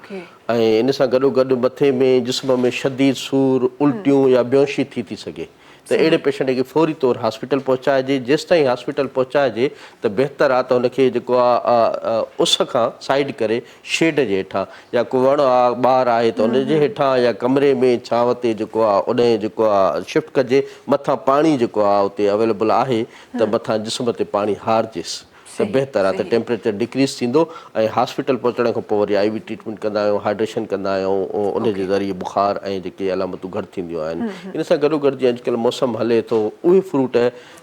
ऐं इन सां गॾोगॾु मथे में जिस्म में शदीद सूर, उल्टियूं या बेहोशी थी सघे त अहिड़े पेशेंट खे फौरी तौर हॉस्पिटल पहुचाइजे। जेसि ताईं हॉस्पिटल पहुचाइजे त बहितरु आहे त हुनखे जेको आहे उस खां साइड करे शेड जे हेठां या को वण आहे ॿार आहे त उनजे हेठां या कमरे में छांव ते जेको आहे उन जेको आहे शिफ्ट कजे। मथां पाणी जेको आहे उते अवेलेबल आहे त मथां जिस्म ते पाणी हारजेसि त बहितरु आहे त टेम्परेचर डिक्रीज़ थींदो। ऐं हॉस्पिटल पहुचण खां पोइ वरी IV ट्रीटमेंट कंदा आहियूं, हाइड्रेशन कंदा आहियूं, उन जे ज़रिए बुखार ऐं जेके अलामतूं घटि थींदियूं आहिनि। इन सां गॾोगॾु जीअं अॼुकल्ह मौसम हले थो, उहे फ्रूट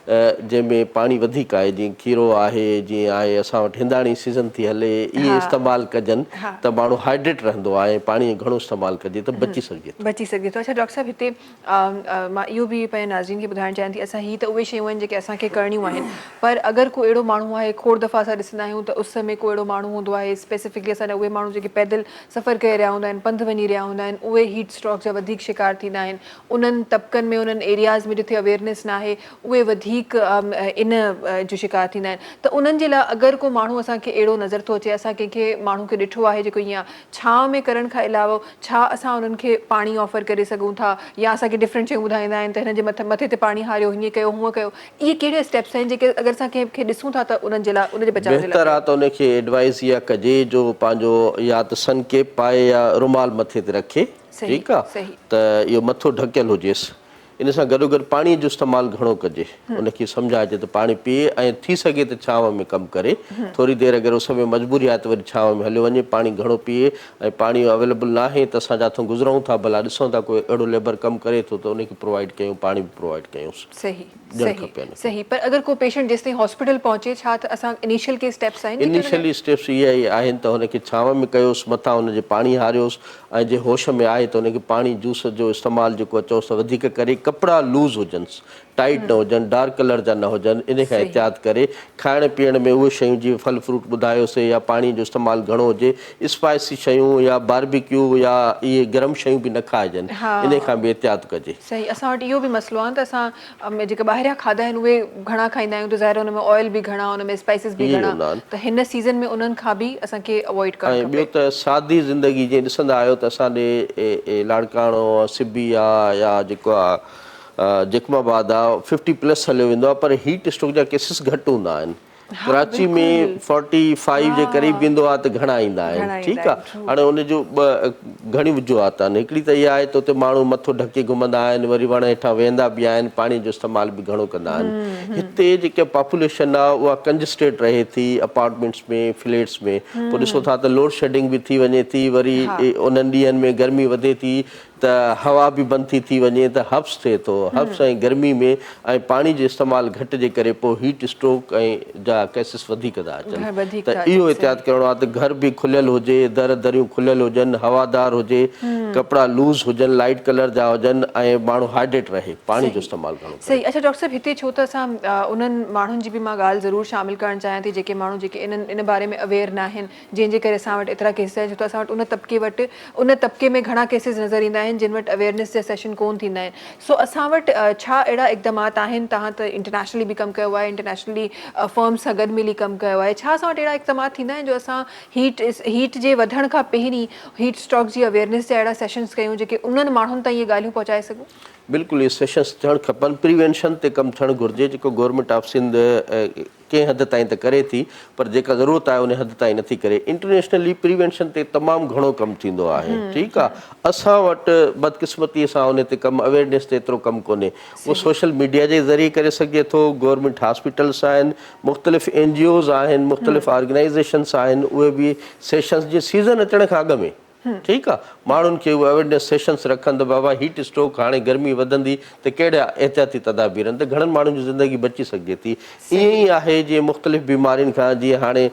जंहिंमें पाणी वधीक आहे, जीअं खीरो आहे, जीअं आहे असां वटि हिंदाणी सीज़न थी हले, इहे इस्तेमालु कजनि त माण्हू हाइड्रेट रहंदो आहे ऐं पाणी घणो इस्तेमालु कजे त बची सघे थो। अच्छा डॉक्टर साहब, हिते मां इहो बि पंहिंजे नाज़रीन खे ॿुधाइणु चाहियां थी, असां हीअ त उहे शयूं आहिनि जेके असांखे करणियूं आहिनि, पर अगरि को अहिड़ो माण्हू आहे, खोड़ दफ़ा असां ॾिसंदा आहियूं त उस में को अहिड़ो माण्हू हूंदो आहे, स्पेसिफिकली असांजा उहे माण्हू जेके पैदल सफ़र करे रहिया हूंदा आहिनि, पंधु वञी रहिया हूंदा आहिनि, उहे हीट स्ट्रोक जा वधीक शिकार थींदा आहिनि। उन्हनि तबक़नि में, उन्हनि एरियाज़ में जिथे अवेयरनेस न आहे, उहे वधीक इन जो शिकार थींदा आहिनि। त उन्हनि जे लाइ अगरि को माण्हू असांखे अहिड़ो नज़र थो अचे, असां कंहिंखे माण्हू खे ॾिठो आहे जेको ईअं छांव में करण खां अलावा छा असां उन्हनि खे पाणी ऑफर करे सघूं था, या असांखे डिफरेंट शयूं ॿुधाईंदा आहिनि त हिन जे मथे ते पाणी हारियो, हीअं कयो, हूअं कयो। इहे कहिड़े स्टेप्स आहिनि जेके अगरि असां कंहिंखे ॾिसूं था त उन्हनि जे लाइ, उनजे बचाव जे लाइ बहितरु आहे त उनखे एडवाइस इहा कजे जो पंहिंजो या त सन कैप पाए या रुमाल मथे ते रखे। ठीकु आहे। त इहो मथो ढकियलु हुजेसि। इन सां गॾोगॾु पाणीअ जो इस्तेमालु घणो कजे, उनखे सम्झाइजे त पाणी पीए ऐं थी सघे त छांव में कमु करे। थोरी देरि अगरि उस में मजबूरी आहे त वरी छांव में हलियो वञे, पाणी घणो पीए। ऐं पाणी अवेलेबल न आहे त असां जिथां गुज़रूं था, भला ॾिसूं था कोई अहिड़ो लेबर कमु करे थो त उनखे प्रोवाइड कयूं, पाणी बि प्रोवाइड कयूंसि। सही। पर अगरि को पेशेंट जेसिताईं हॉस्पिटल पहुचे, छा त असां इनिशियल के स्टेप्स आहिनि? इनिशियली स्टेप्स इहे ई आहिनि त हुनखे छांव में कयोसि, मथां हुनजे पाणी हारियोसि, ऐं जे होश में आहे त हुनखे पाणी जूस जो इस्तेमालु जेको चओसि वधीक करे। कपिड़ा लूज़ हुजनि, टाइट न हुजनि, डार्क कलर जा न हुजनि, इन खां एहतियात करे। खाइण पीअण में उहे शयूं जीअं फल फ्रूट ॿुधायोसीं, या पाणी जो इस्तेमालु घणो हुजे। स्पाइसी शयूं या बारबेक्यू या इहे गरम शयूं बि न खाइजनि, इन खां बि एहतियात कजे। सही। असां वटि इहो बि मसइलो आहे त असां जेके ॿाहिरियां खाधा आहिनि उहे घणा खाईंदा आहियूं, त ज़ाहिर हुन में ऑयल बि घणा, हुन में स्पाइसिस बि घणा, त हिन सीज़न में उन्हनि खां बि असांखे अवॉइड करणु खपे। ॿियो त सादी ज़िंदगी जीअं ॾिसंदा आहियो त असांजे लाड़काणो, सिबी आहे या जेको आहे जैकमाबाद आहे, 50+ हलियो वेंदो आहे, पर हीट स्ट्रोक जा केसिस घटि हूंदा आहिनि। कराची में 45 जे क़रीब ईंदो आहे त घणा ईंदा आहिनि। ठीकु आहे। हाणे हुनजो घणी वजूहात आहिनि। हिकिड़ी त इहा आहे त उते माण्हू मथो ढके घुमंदा आहिनि, वरी वण हेठां वेहंदा बि आहिनि, पाणी जो इस्तेमालु बि घणो कंदा आहिनि। हिते जेके पॉपुलेशन आहे उहा कंजस्टेड रहे थी अपार्टमेंट्स में, फ्लैट्स में। पोइ ॾिसो था त लोड शेडिंग बि थी वञे थी, वरी उन्हनि ॾींहंनि में गर्मी वधे थी, त हवा बि बंदि थी वञे त हब्स थिए थो, हब्स ऐं गर्मी में ऐं पाणी जो इस्तेमालु घटि जे करे पोइ हीट स्ट्रोक ऐं जा केसिस वधीक था अचनि। त इहो एहतियात करिणो आहे त घर बि खुलियल हुजे, दरियूं खुलियल हुजनि, हवादार हुजे, कपिड़ा लूज़ हुजनि, लाइट कलर जा हुजनि ऐं माण्हू हाइड्रेट रहे, पाणी जो इस्तेमालु करिणो। सही। अच्छा डॉक्टर साहब, हिते छो त असां उन्हनि माण्हुनि जी बि मां ॻाल्हि ज़रूरु शामिलु करणु चाहियां थी जेके माण्हू जेके इन बारे में अवेयर न आहिनि, जंहिंजे करे असां वटि एतिरा केसिस आहिनि, छो त असां वटि उन तबिके में घणा केसिस नज़र ईंदा आहिनि जिन वटि अवेयरनेस जा सेशन कोन थींदा आहिनि। सो असां वटि छा अहिड़ा इक़दामात आहिनि, तव्हां त इंटरनेशनली बि कमु कयो आहे, इंटरनेशनली फर्म्स सां गॾु मिली कमु कयो आहे, छा असां वटि अहिड़ा इक़दामात थींदा आहिनि जो असां हीट जे वधण खां पहिरीं हीट स्ट्रोक जी अवेयरनेस जा अहिड़ा सेशन्स कयूं जेके उन्हनि माण्हुनि ताईं इहे ॻाल्हियूं पहुचाए सघूं? बिल्कुलु इहे सेशन्स थियणु खपनि। प्रिवेंशन ते कमु थियणु घुरिजे, जेको गवर्नमेंट ऑफ सिंध कंहिं हद ताईं त करे थी, पर जेका ज़रूरत आहे उन हद ताईं नथी करे। इंटरनेशनली प्रिवेंशन ते तमामु घणो कमु थींदो आहे, ठीकु आहे। असां वटि बदकिस्मतीअ सां उन ते कमु अवेयरनेस ते एतिरो कमु कोन्हे। उहो सोशल मीडिया जे ज़रिए करे सघिजे थो, गवर्नमेंट हॉस्पिटल्स आहिनि, मुख़्तलिफ़ NGOs आहिनि, मुख़्तलिफ़ ऑर्गेनाइज़ेशन्स आहिनि, उहे बि सेशन्स जी सीज़न अचण खां अॻु में, ठीकु आहे, माण्हुनि खे उहे अवेयरनेस सेशन्स रखनि त बाबा हीट स्ट्रोक हाणे गर्मी वधंदी त कहिड़ा एहतियाती तदाबीर आहिनि, त घणनि माण्हुनि जी ज़िंदगी बची सघिजे थी। ईअं ई आहे जीअं मुख़्तलिफ़ बीमारियुनि खां, जीअं हाणे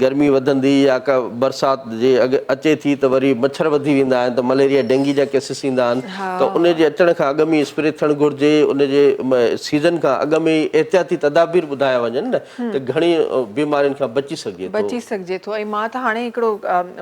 गर्मी वधंदी या का बरसाति जे अचे थी त वरी मच्छर वधी वेंदा आहिनि, त मलेरिया डेंगी जा केसिस ईंदा आहिनि, त उन जे अचण खां अॻु में स्प्रे थियणु घुरिजे। उन जे सीज़न खां अॻु में एहतियाती तदाबीर ॿुधाया वञनि न, त घणी बीमारियुनि खां बची सघिजे थो। ऐं मां त हाणे हिकिड़ो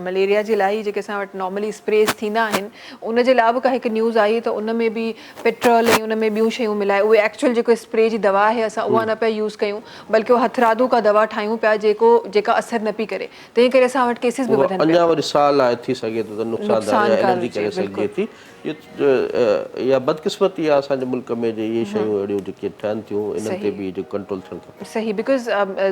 मलेरिया जे लाइ जेके असां वटि नॉर्मली स्प्रेस थींदा आहिनि, उन जे लाइ बि का हिकु न्यूज़ आई त उन में बि पेट्रोल ऐं उन में ॿियूं शयूं मिलाए उहे एक्चुअल जेको स्प्रे जी दवा आहे असां उहा न पिया यूज़ कयूं, बल्कि उहा हथरादू का दवा ठाहियूं पिया जेका असरु न पई करे, तंहिं करे असां वटि केसिस बि वधनि पिया। अञा वरी साल आहे, थी सघे थो त नुक़सानदार एलर्जी करे सघिजे थी। इहा बदकिस्मती आहे असांजे मुल्क में, जे इहे शयूं अहिड़ियूं जेके ठहनि थियूं, इन्हनि ते बि कंट्रोल थियणु खपे। सही, बिकॉज़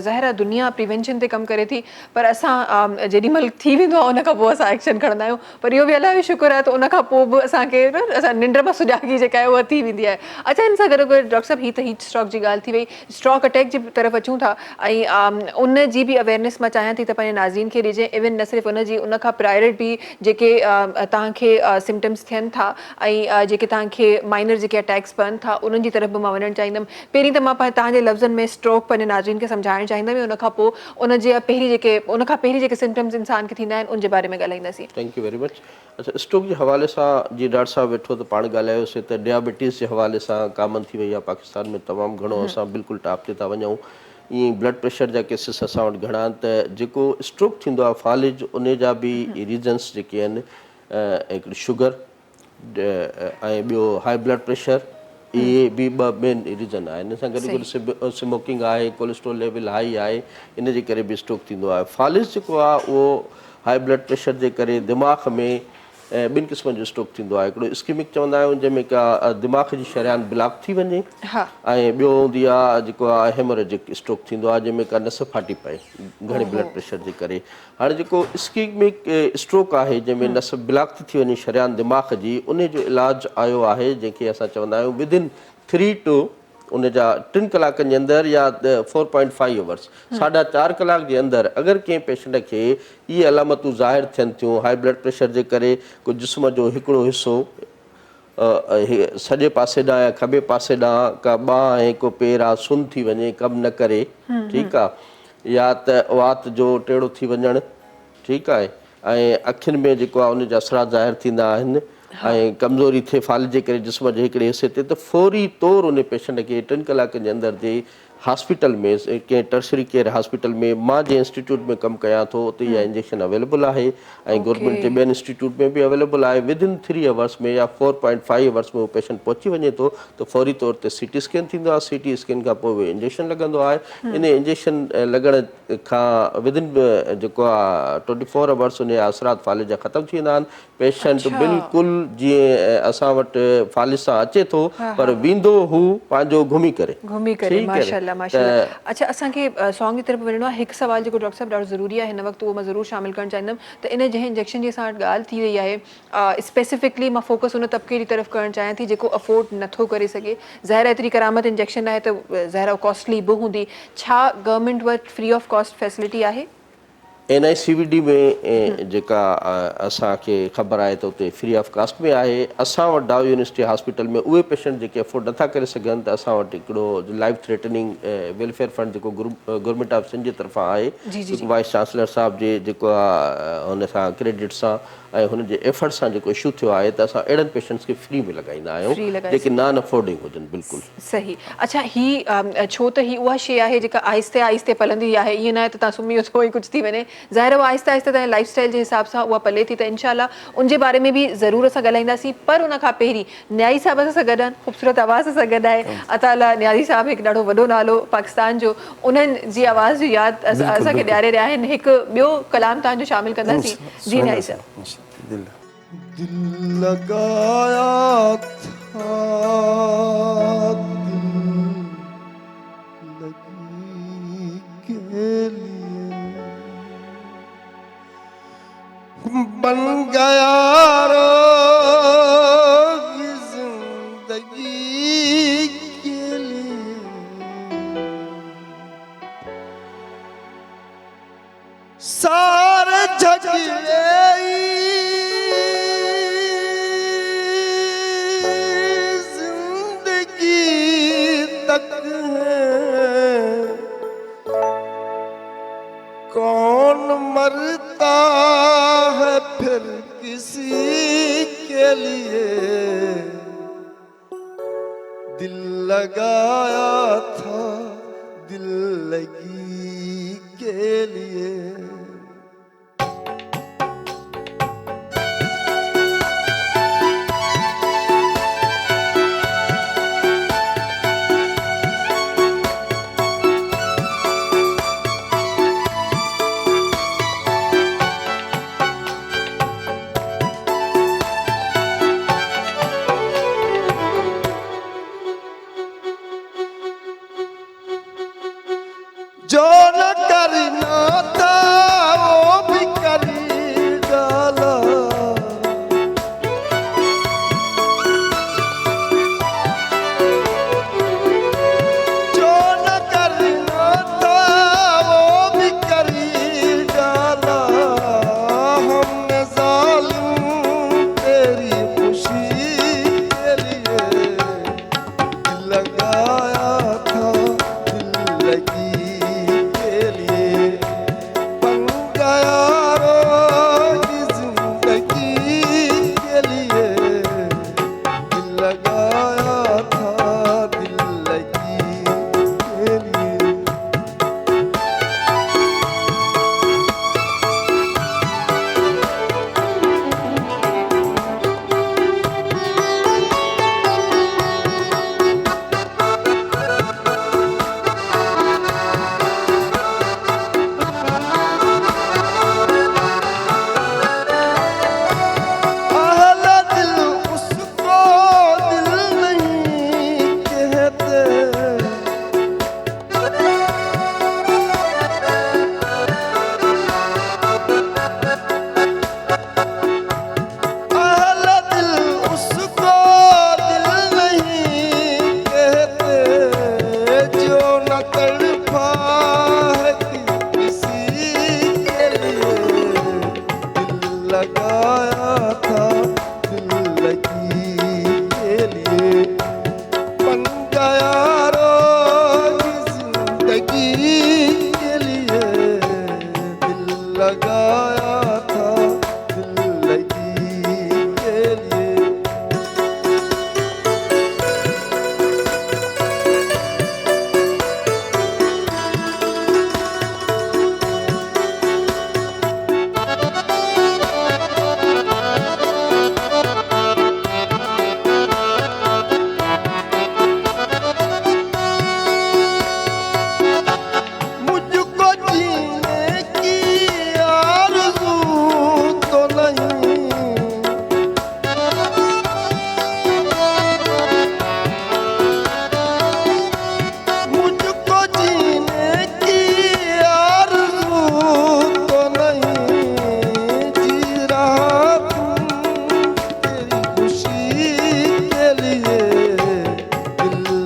ज़ाहिर आहे दुनिया प्रिवेंशन ते कमु करे थी, पर असां जेॾीमहिल थी वेंदो आहे उन खां पोइ असां एक्शन खणंदा आहियूं, पर इहो बि अलाह जो शुक्र आहे त उन खां पोइ बि असांखे असां निंड मां सुजागी जेका आहे उहा थी वेंदी आहे। अच्छा, हिन सां गॾु डॉक्टर साहब, हीट स्ट्रोक जी ॻाल्हि थी वई, स्ट्रोक अटैक जी तरफ़ अचूं था, ऐं उन जी बि अवेयरनेस मां चाहियां थी त पंहिंजे नाज़रीन खे ॾिजे, इवन न सिर्फ़ु उन खां प्रायर बि जेके तव्हांखे सिम्टम्स थियनि था ऐं जेके तव्हांखे माइनर जेके अटैक्स पवनि था, उन्हनि जी तरफ़ बि मां वञणु चाहींदमि। पहिरीं त मां तव्हांजे लफ़्ज़नि में स्ट्रोक पंहिंजे नाज़रीन खे सम्झाइणु चाहींदमि, उन खां पोइ उन खां पहिरीं जेके सिम्टम्स इंसान खे थींदा आहिनि उन जे बारे में ॻाल्हाईंदासीं। Thank you very much. अच्छा, स्ट्रोक जे हवाले सां जीअं डॉक्टर साहब वेठो त पाण ॻाल्हायोसीं त डायबिटीज़ जे हवाले सां कॉमन थी वई आहे पाकिस्तान में, तमामु घणो असां बिल्कुलु टॉप ते था वञूं। ईअं ब्लड प्रेशर जा केसिस असां वटि घणा आहिनि, त जेको स्ट्रोक थींदो आहे फालिज, उन जा बि रीज़न्स जेके आहिनि, हिकिड़ी शुगर ऐं ॿियो हाई ब्लड प्रेशर, इहे बि ॿ मेन रीज़न आहिनि। इन सां गॾु गॾु स्मोकिंग आहे, कोलेस्ट्रोल लेवल हाई आहे, इन जे करे बि स्ट्रोक थींदो आहे। फालिज जेको आहे उहो हाई ब्लड प्रेशर जे करे दिमाग़ में ॿिनि क़िस्मनि जो स्ट्रोक थींदो आहे। हिकिड़ो इस्कीमिक चवंदा आहियूं, जंहिंमें का दिमाग़ जी शरियान ब्लॉक थी वञे, ऐं ॿियो हूंदी आहे जेको आहे हेमोरेजिक स्ट्रोक थींदो आहे, जंहिंमें का नस फाटी पए घणे ब्लड प्रेशर जे करे। हाणे जेको इस्कीमिक स्ट्रोक आहे, जंहिंमें नस ब्लॉक थी वञे शरियान दिमाग़ जी, उन जो इलाजु आयो आहे जंहिंखे असां चवंदा आहियूं विदिन 3 to उन जा 3 कलाकनि जे अंदरि या 4.5 आवर्स, 4.5 कलाक जे अंदरि अगरि कंहिं पेशेंट खे इहे अलामतूं ज़ाहिर थियनि थियूं, हाई ब्लड प्रेशर जे करे को जिस्म जो हिकिड़ो हिसो सॼे पासे ॾांहुं या खॿे पासे ॾांहुं का ॿांह ऐं को पेर आहे सुन थी वञे, कमु न करे, ठीकु आहे, या त वात जो टेढ़ो थी वञणु, ठीकु आहे, ऐं अखियुनि में जेको आहे उन जा असरात ज़ाहिर थींदा आहिनि, ऐं कमज़ोरी थिए फाल जे करे जिस्म जे हिकिड़े हिसे ते, त फौरी तौरु उन पेशेंट खे 3 कलाकनि जे अंदरि जे हॉस्पिटल में, कंहिं टर्शरी केयर हॉस्पिटल में, मां जंहिं इंस्टीट्यूट में कमु कयां थो उते इहा इंजेक्शन अवेलेबल आहे, ऐं गवर्नमेंट जे ॿियनि इंस्टीट्यूट में बि अवेलेबल आहे। विदिन 3 आवर्स में या 4.5 आवर्स में उहो पेशेंट पहुची वञे थो, त फौरी तौर ते CT स्कैन थींदो आहे, CT स्कैन खां पोइ उहे इंजेक्शन लॻंदो आहे। इन इंजेक्शन लॻण खां विदिन जेको आहे 24 आवर्स उन जा असरात फालिज जा ख़तमु थी वेंदा आहिनि। पेशेंट बिल्कुलु जीअं असां वटि फालिज सां अचे थो, पर वेंदो हू पंहिंजो घुमी करे। माशाल्लाह। अच्छा, असांखे सॉन्ग जी तरफ़ वञिणो आहे। हिकु सवाल जेको डॉक्टर साहब ॾाढो ज़रूरी आहे हिन वक़्तु, उहो मां ज़रूरु शामिलु करणु चाहींदमि, त इन जंहिं इंजेक्शन जी असां वटि ॻाल्हि थी रही आहे, स्पेसिफिकली मां फोकस उन तबिके जी तरफ़ करणु चाहियां थी जेको अफोर्ड नथो करे सघे। ज़ाहिर एतिरी करामत इंजेक्शन आहे त ज़ाहिर कॉस्टली बि हूंदी। छा गवर्नमेंट वटि फ्री ऑफ कॉस्ट फैसिलिटी आहे? NICVD में जेका असांखे ख़बर आहे त उते फ्री ऑफ कास्ट में आहे। असां वटि डाउ यूनिवर्सिटी हॉस्पिटल में उहे पेशेंट जेके अफोर्ड नथा करे सघनि त असां वटि हिकिड़ो लाइफ थ्रेटनिंग वेलफेयर फंड जेको गवर्नमेंट ऑफ सिंध जे तरफ़ां आहे, जेको वाइस चांसलर साहिब जे जेको आहे हुन सां क्रेडिट सां ऐं हुन जे एफर्ट सां जेको इशू थियो आहे त असां अहिड़नि पेशेंट्स खे फ्री में लॻाईंदा आहियूं जेके नॉन अफोर्डिंग हुजनि। बिल्कुलु सही। अच्छा, ही छो त ही उहा शइ आहे जेका आहिस्ते आहिस्ते पलंदी आहे, ईअं न आहे त तव्हां सुम्ही उथो ई कुझु थी वञे, ज़ाहिर उहा आहिस्ते आहिस्ते तव्हांजे लाइफ स्टाइल जे हिसाब सां उहा पले थी, त इंशाल्लाह उनजे बारे में बि ज़रूरु असां ॻाल्हाईंदासीं। पर उन खां पहिरीं न्यारी साहिब सां गॾु आहिनि, ख़ूबसूरत आवाज़ सां गॾु आहे अताला न्यारी साहिब, हिकु ॾाढो वॾो नालो पाकिस्तान जो, उन्हनि जी आवाज़ जो यादि असांखे ॾियारे रहिया आहिनि। हिकु ॿियो कलाम तव्हांजो शामिलु कंदासीं। जी न्यारी साहिब। दिल लगाया था, दिल लगी के लिए बन गया रोग जिंदगी के लिए, सारे झगड़े कौन मरता है फिर किसी के लिए, दिल लगाया था दिल लगी के लिए। जो न करना था वो भी कर डाला, जो न करना था वो भी कर डाला, हमने जालिम तेरी खुशी के लिए लगाया था दिल लगी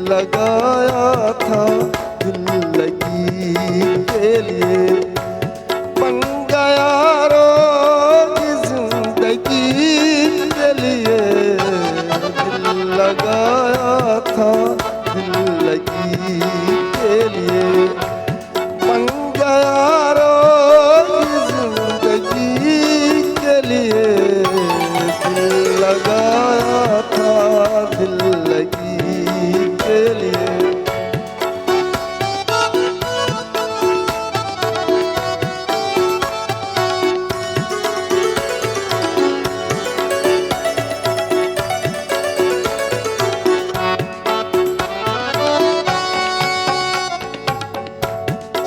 लगाया था दिल लगी के लिए पंगा जिंदगी के लिए बन गया रोगी जिंदगी के लिए दिल लगाया था दिल लगी के लिए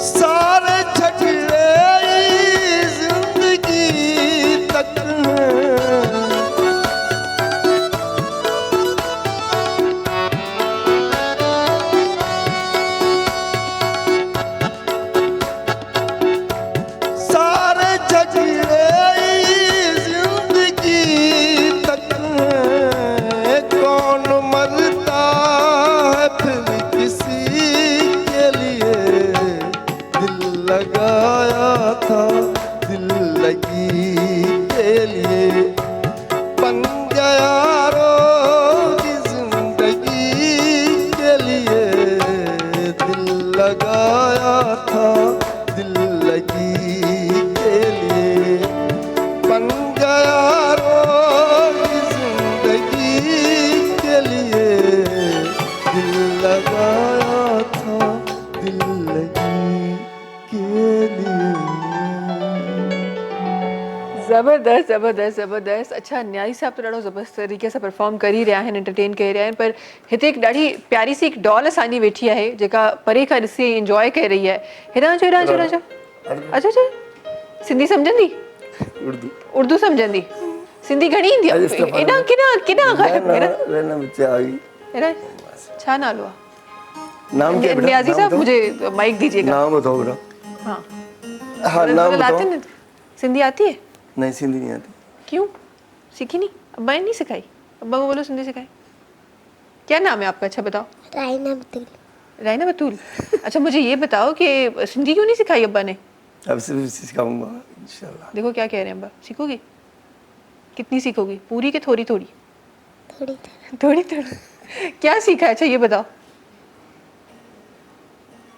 सारे झगड़े जिंदगी तक हैं सारे झगड़े जिंदगी तक हैं कौन मरता है फिर किसी के लिए दिल लगाया था दिल लगी के लिए बन गया रोगी जिंदगी के लिए दिल लगाया था दिल लगी के लिए बन गया रोगी जिंदगी के लिए दिल लगाया था दिल लगी के लिए ज़बरदस्त ज़बरदस्त ज़बरदस्त। अच्छा न्यारी साहब तो ॾाढो ज़बरदस्त तरीक़े सां परफॉर्म करी रहिया आहिनि, एंटरटेन करे रहिया आहिनि, पर हिते हिकु ॾाढी प्यारी सी हिकु डॉल असांजी वेठी आहे जेका परे खां ॾिसी इंजॉय करे रही आहे। हेॾां अचो हेॾां अचो हेॾां अचो। अच्छा अच्छा सिंधी सम्झंदी? उर्दू सम्झंदी? सिंधी घणी ईंदी आहे? हेॾां केॾां केॾां रहना बच्चे आ गई हेॾां छा नालो आहे? नाम क्या है बेटा? न्याजी नाम साहब बताओ। मुझे माइक दीजिएगा। नाम बताओ बेटा। हाँ हाँ नाम मतलब आती बताओ। है? सिंधी आती है? नहीं सिंधी नहीं आती। क्यों? सीखी नहीं? अब्बा ने नहीं सिखाई? अब्बा को बोलो सिंधी सिखाई। क्या नाम है आपका? अच्छा बताओ। रायना बतूल। रायना बतूल। अच्छा मुझे ये बताओ कि सिंधी क्यों नहीं सिखाई अब्बा ने? अब से सिखाऊंगा इंशाल्लाह। देखो क्या कह रहे हैं अब्बा, सीखोगी? कितनी सीखोगी? पूरी के थोड़ी थोड़ी? थोड़ी थोड़ी थोड़ी। क्या सीखा है? अच्छा ये बताओ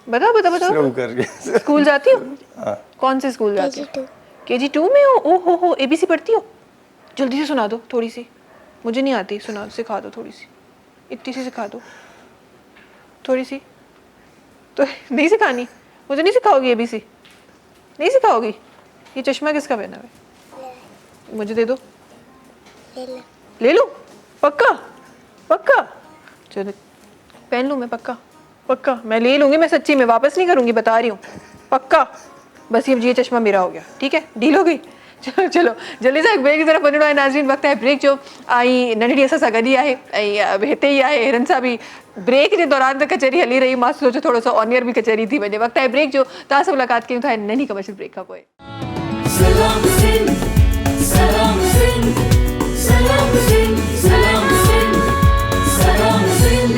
बताओ बताओ बताओ। शुरू कर गया। स्कूल जाती हो? हाँ। कौन से स्कूल जाती हो? KG2। KG2 में हो? ओ हो ABC पढ़ती हो? जल्दी से सुना दो थोड़ी सी, मुझे नहीं आती, सुना सिखा दो थोड़ी सी, इतनी सी सिखा दो थोड़ी सी। तो नहीं सिखानी? मुझे नहीं सिखाओगी ABC? नहीं सिखाओगी? ये चश्मा किसका पहना है? मुझे दे दो। ले लो? पक्का? पक्का? चलो पहन लूँ मैं, पक्का पक्का मैं ले लूँगी, मैं सच्ची में वापस नहीं करूँगी, बता रही हूँ पक्का। बस ये चश्मा मेरा हो गया, ठीक है? डील हो गई? चलो चलो जल्दी सां ब्रेक की तरफ़ वञिणो आहे नाज़रीन, वक़्तु आहे ब्रेक जो। ऐं नंढड़ी असां सां गॾु ई आहे ऐं हिते ई आहे हिरन सां बि। ब्रेक जे दौरान त कचहरी हली रही, मां सोचो थोरो सो ऑन एयर बि कचहरी थी वञे। वक़्तु आहे ब्रेक जो, तव्हां सां मुलाक़ात कयूं था नंढी कमर्शियल ब्रेक खां पोइ। सलाम सिंध सलाम सिंध सलाम सिंध सलाम सिंध सलाम सिंध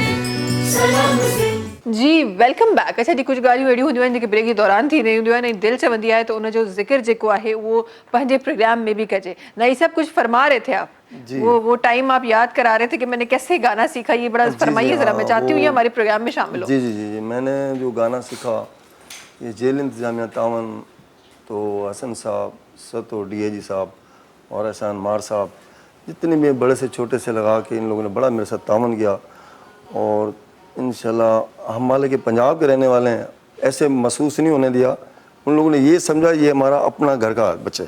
सलाम सिंध। जी वेलकम बैक। अच्छा जी कुछ ॻाल्हियूं अहिड़ियूं हूंदियूं आहिनि जेके ब्रेक जे दौरान थी रही हूंदियूं आहिनि ऐं दिलि चवंदी आहे त उनजो ज़िक्र जेको आहे उहो पंहिंजे प्रोग्राम में भी कजे। ना ये सब कुछ फरमा रहे थे आप, वो टाइम आप याद करा रहे थे कि मैंने कैसे गाना सीखा, ये बड़ा फरमाइए ज़रा, मैं चाहती हूँ ये हमारे प्रोग्राम में शामिल हो। जी जी जी जी मैंने जो गाना सीखा ये जेल इंतज़ामिया तावन तो हसन साहब, सतो DIG साहब और एहसान मार साहब, जितने भी बड़े से छोटे से लगा के इन लोगों ने बड़ा मेरे साथ तावन किया। और इंशाल्लाह हम माले के पंजाब के रहने वाले हैं, ऐसे महसूस नहीं होने दिया। उन लोगों ने ये समझा ये हमारा अपना घर का बच्चे,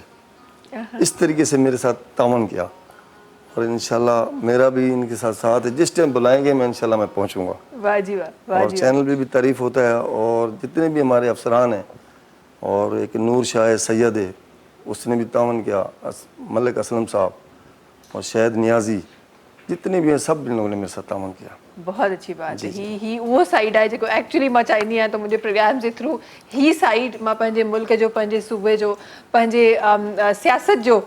इस तरीके से मेरे साथ तावन किया। और इंशाल्लाह मेरा भी इनके साथ साथ है, जिस टाइम बुलाएंगे मैं इंशाल्लाह मैं पहुंचूंगा। वाह जी वाह, वाह और जी चैनल पे भी तारीफ़ होता है और जितने भी हमारे अफसरान हैं और एक नूर शाह सैयद है उसने भी तावन किया, मलिक असलम साहब और शहद नियाजी, जितने भी हैं सब इन लोगों ने मेरे साथ तावन किया। बहुत अच्छी बात है। ही वो साइड आहे जेको एक्चुअली मां चाहींदी आहियां त मुंहिंजे प्रोग्राम जे थ्रू ही साइड मां पंहिंजे मुल्क जो, पंहिंजे सूबे जो, पंहिंजे सियासत जो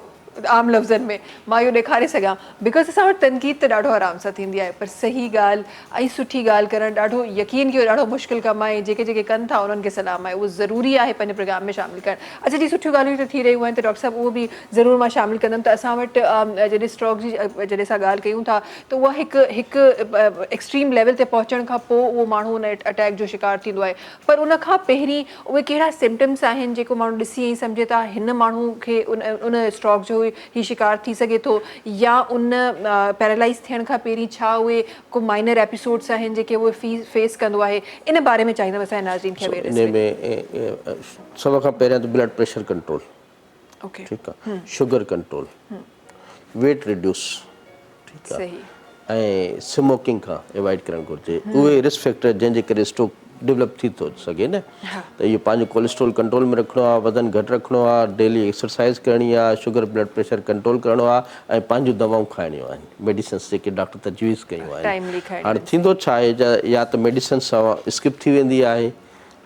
आम लफ़्ज़नि में मां इहो ॾेखारे सघां बिकॉज़ असां वटि तनक़ीद त ॾाढो आराम सां थींदी आहे पर सही ॻाल्हि ऐं सुठी ॻाल्हि करणु ॾाढो यकीन कयो ॾाढो मुश्किल कमु आहे जेके जेके कनि था उन्हनि खे सलाम आहे उहो ज़रूरी आहे पंहिंजे प्रोग्राम में शामिलु करणु अच्छा जी सुठियूं ॻाल्हियूं त थी रहियूं आहिनि त डॉक्टर साहिबु उहो बि ज़रूरु मां शामिलु कंदमि त असां वटि जॾहिं स्ट्रोक जी जॾहिं असां ॻाल्हि कयूं था त उहा हिकु एक्सट्रीम लेवल ते पहुचण खां पोइ उहो माण्हू उन अटैक जो शिकार थींदो आहे पर उन खां पहिरीं उहे कहिड़ा सिम्टम्स आहिनि जेको माण्हू ॾिसी ऐं सम्झे था हिन माण्हू खे उन स्ट्रोक जो ही शिकार थी सघे थो या उन पैरालाइज़ थियण खां पहिरीं छा उहे को माइनर एपिसोड्स आहिनि जेके उहे फेस कंदो आहे इन बारे में चाहींदमि असांजे नाज़रीन खे इन में सभ खां पहिरियां त ब्लड प्रेशर कंट्रोल ओके ठीकु आहे शुगर कंट्रोल वेट रिड्यूस ठीकु आहे ऐं स्मोकिंग खां अवॉइड करणु घुरिजे उहे रिस्क फैक्टर जंहिंजे करे स्ट्रोक डेवलप थी थो सघे न त इहो पंहिंजो कोलेस्ट्रोल कंट्रोल में रखिणो आहे वज़न घटि रखिणो आहे डेली एक्सरसाइज़ करणी आहे शुगर ब्लड प्रेशर कंट्रोल करिणो आहे ऐं पंहिंजूं दवाऊं खाइणियूं आहिनि मेडिसिन्स जेके डॉक्टर तजवीज़ कयूं आहिनि हाणे थींदो छा आहे या त मेडिसिन सां स्किप थी वेंदी आहे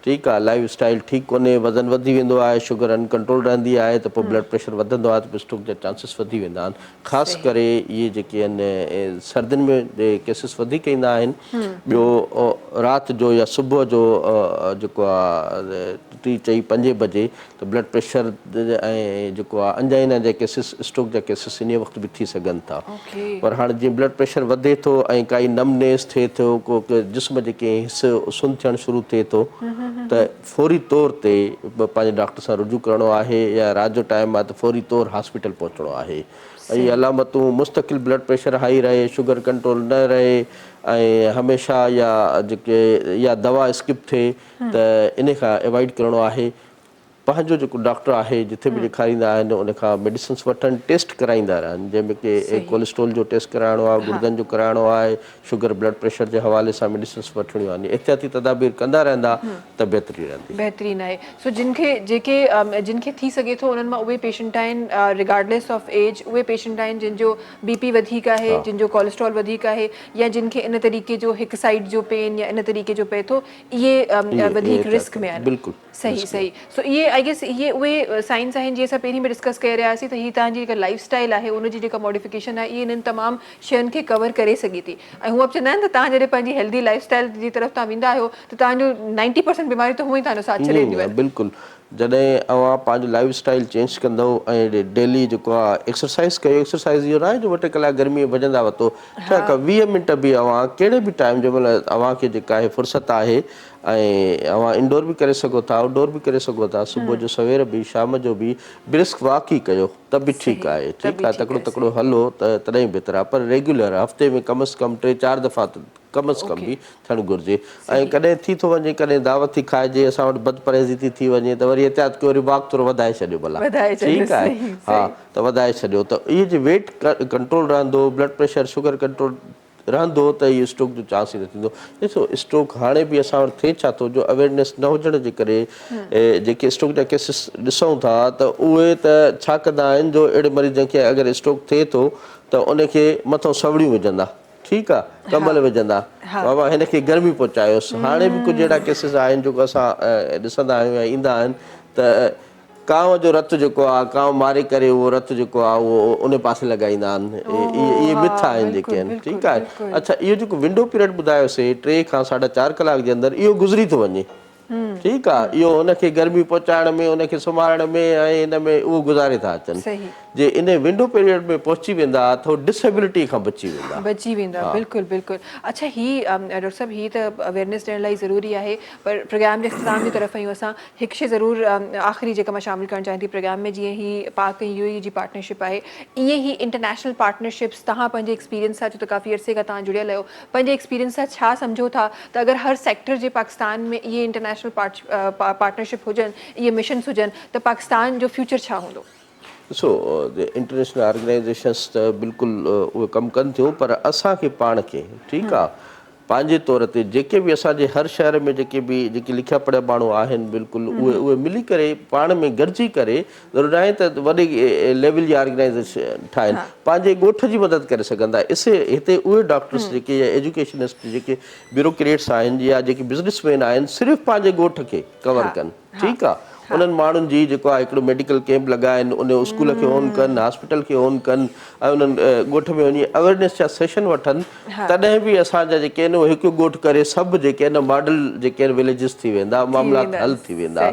ठीकु आहे लाइफ स्टाइल ठीकु कोन्हे वज़न वधी वेंदो आहे शुगर अनकंट्रोल रहंदी आहे त पोइ ब्लड प्रेशर वधंदो आहे त पोइ स्ट्रोक जा चांसिस वधी वेंदा आहिनि ख़ासि करे इहे जेके आहिनि सर्दियुनि में केसिस वधीक ईंदा आहिनि ॿियो राति जो या सुबुह जो जेको आहे 3-4-5 बजे त ब्लड प्रेशर ऐं जेको आहे अंजाइना जा केसिस स्ट्रोक जा केसिस इन वक़्तु बि थी सघनि था पर हाणे जीअं ब्लड प्रेशर वधे थो ऐं काई नमनेस थिए थो को जिस्म जे कंहिं हिस्से सुन थियणु शुरू थिए थो त फौरी तौर ते पंहिंजे डॉक्टर सां रुजू करिणो आहे या राति जो टाइम आहे त फौरी तौर हॉस्पिटल पहुचणो आहे ऐं अलामतूं मुस्तक़िल ब्लड प्रेशर हाई रहे शुगर कंट्रोल न रहे ऐं हमेशह या दवा स्किप थिए त इन खां अवॉइड करिणो आहे पंहिंजो जेको डॉक्टर आहे जिथे बि ॾेखारींदा आहिनि उन खां मेडिसिन्स वठनि टेस्ट कराईंदा रहनि जंहिंमें की कोलेस्ट्रोल जो टेस्ट कराइणो आहे गुर्दनि जो कराइणो आहे शुगर ब्लड प्रेशर जे हवाले सां मेडिसिन्स वठणियूं आहिनि एहतियाती तदाबीर कंदा रहंदा त बहितरी रहंदी बहितरीन आहे सो जिनखे थी सघे थो उन्हनि मां उहे पेशेंट आहिनि रिगार्डलेस ऑफ एज उहे पेशेंट आहिनि जिनजो बीपी वधीक आहे जिनजो कोलेस्ट्रॉल वधीक आहे या जिनखे इन तरीक़े जो हिकु साइड जो पेन या इन तरीक़े जो पए थो इहे वधीक रिस्क में आहिनि बिल्कुलु सही सो इहे आई गेस इहे उहे साइंस आहिनि जीअं असां पहिरीं में डिस्कस करे रहियासीं त हीअ तव्हांजी जेका लाइफ स्टाइल आहे उनजी जेका मॉडिफिकेशन आहे इहे इन्हनि तमामु शयुनि खे कवर करे सघे थी ऐं हूअं बि चवंदा आहिनि त तव्हां जॾहिं पंहिंजी हेल्दी लाइफ स्टाइल जी तरफ़ तव्हां वेंदा आहियो त तव्हांजो 90% बीमारियूं त हूअं ई तव्हांजो साथ छॾे ॾींदियूं आहिनि बिल्कुलु जॾहिं अव्हां पंहिंजो लाइफ स्टाइल चेंज कंदव ऐं डेली जेको आहे एक्सरसाइज़ कयो एक्सरसाइज़ इहो न आहे जो 2 कलाक गर्मीअ भॼंदा वरितो ठीकु आहे 20 मिंट बि अव्हां कहिड़े बि टाइम जंहिं महिल अव्हांखे जेका आहे फ़ुर्सत आहे ऐं अव्हां इंडोर बि करे सघो था आउटडोर बि करे सघो था सुबुह जो सवेर बि शाम जो बि ब्रिस्क वॉक ई कयो त बि ठीकु आहे ठीकु आहे तकिड़ो हलो त तॾहिं बहितर आहे पर रेगुलर हफ़्ते में कम से कम 3-4 दफ़ा कम से कम बि थियणु घुरिजे ऐं कॾहिं थी थो वञे कॾहिं दावत थी खाइजे असां वटि बदपरहेज़ी थी वञे त वरी एहतियात कयो वरी वॉक थोरो वधाए छॾियो भला ठीकु आहे हा त वधाए छॾियो त इहे जे वेट कंट्रोल रहंदो ब्लड प्रेशर शुगर कंट्रोल रहंदो त इहो स्ट्रोक जो चांस ई न थींदो ॾिसो स्ट्रोक हाणे बि असां वटि थिए छा थो जो अवेयरनेस न हुजण जे करे जेके स्ट्रोक जा केसिस ॾिसूं था त उहे त छा कंदा आहिनि जो अहिड़े मरीज़ खे अगरि स्ट्रोक थिए थो त उनखे मथां सवड़ियूं विझंदा ठीकु आहे कमल विझंदा बाबा हिनखे गर्मी पहुचायोसि हाणे बि कुझु अहिड़ा केसिस आहिनि जेको असां ॾिसंदा आहियूं ऐं ईंदा आहिनि त कांव जो रतु जेको आहे कांव मारे करे उहो रतु जेको आहे उहो उन पासे लॻाईंदा आहिनि इहे मिथ आहिनि जेके आहिनि ठीकु आहे अच्छा इहो जेको विंडो पीरियड ॿुधायोसीं 3 खां 4.5 कलाक जे अंदरि इहो गुज़री थो वञे ठीकु आहे इहो हुनखे गर्मी पहुचाइण में हुनखे सुम्हारण में ऐं हिन में उहो गुज़ारे था अचनि जे इन विंडो पीरियड में पहुची वेंदा त उहो डिसेबिलिटी खां बची वेंदा बिल्कुलु बिल्कुलु अच्छा डॉक्टर साहब ही त अवेयरनेस ॾियण लाइ ज़रूरी आहे पर प्रोग्राम जे इख़्तिताम जी तरफ़ आहियूं असां हिकु शइ ज़रूरु आख़िरी जेका मां शामिलु करणु चाहियां थी प्रोग्राम में जीअं ही पाक ऐं UAE जी पार्टनरशिप आहे ईअं ई इंटरनेशनल पार्टनरशिप्स तव्हां पंहिंजे एक्सपीरियंस सां छो त काफ़ी अरसे खां तव्हां जुड़ियल आहियो पंहिंजे एक्सपीरियंस सां छा सम्झो था त अगरि हर सेक्टर जे पाकिस्तान में इहे इंटरनेशनल पार्टनरशिप हुजनि इहे मिशन्स हुजनि त पाकिस्तान जो फ्यूचर छा हूंदो ॾिसो इंटरनेशनल ऑर्गेनाइज़ेशन्स त बिल्कुलु उहे कमु कनि थियूं पर असांखे पाण खे ठीकु आहे पंहिंजे तौर ते जेके बि असांजे हर शहर में जेके लिखिया पढ़िया माण्हू आहिनि बिल्कुलु उहे मिली करे पाण में गॾिजी करे ज़रूरु आहे त वॾे लेवल जी ऑर्गेनाइज़ेशन ठाहिनि पंहिंजे ॻोठ जी मदद करे सघंदा हिते उहे डॉक्टर्स जेके या एजुकेशनिस्ट जेके ब्यूरोक्रेट्स आहिनि या जेके बिज़नेसमैन आहिनि सिर्फ़ु पंहिंजे ॻोठ खे कवर कनि ठीकु आहे उन्हनि माण्हुनि जी जेको आहे हिकिड़ो मेडिकल कैंप लॻाइनि, उन स्कूल खे ऑन कनि, हॉस्पिटल खे ऑन कनि ऐं उन्हनि ॻोठ में वञी अवेयरनेस जा सेशन वठनि, तॾहिं बि असांजा जेके आहिनि उहे हिकु ॻोठ करे सभु जेके आहिनि मॉडल जेके आहिनि विलेजिस थी वेंदा, मामला हल थी वेंदा।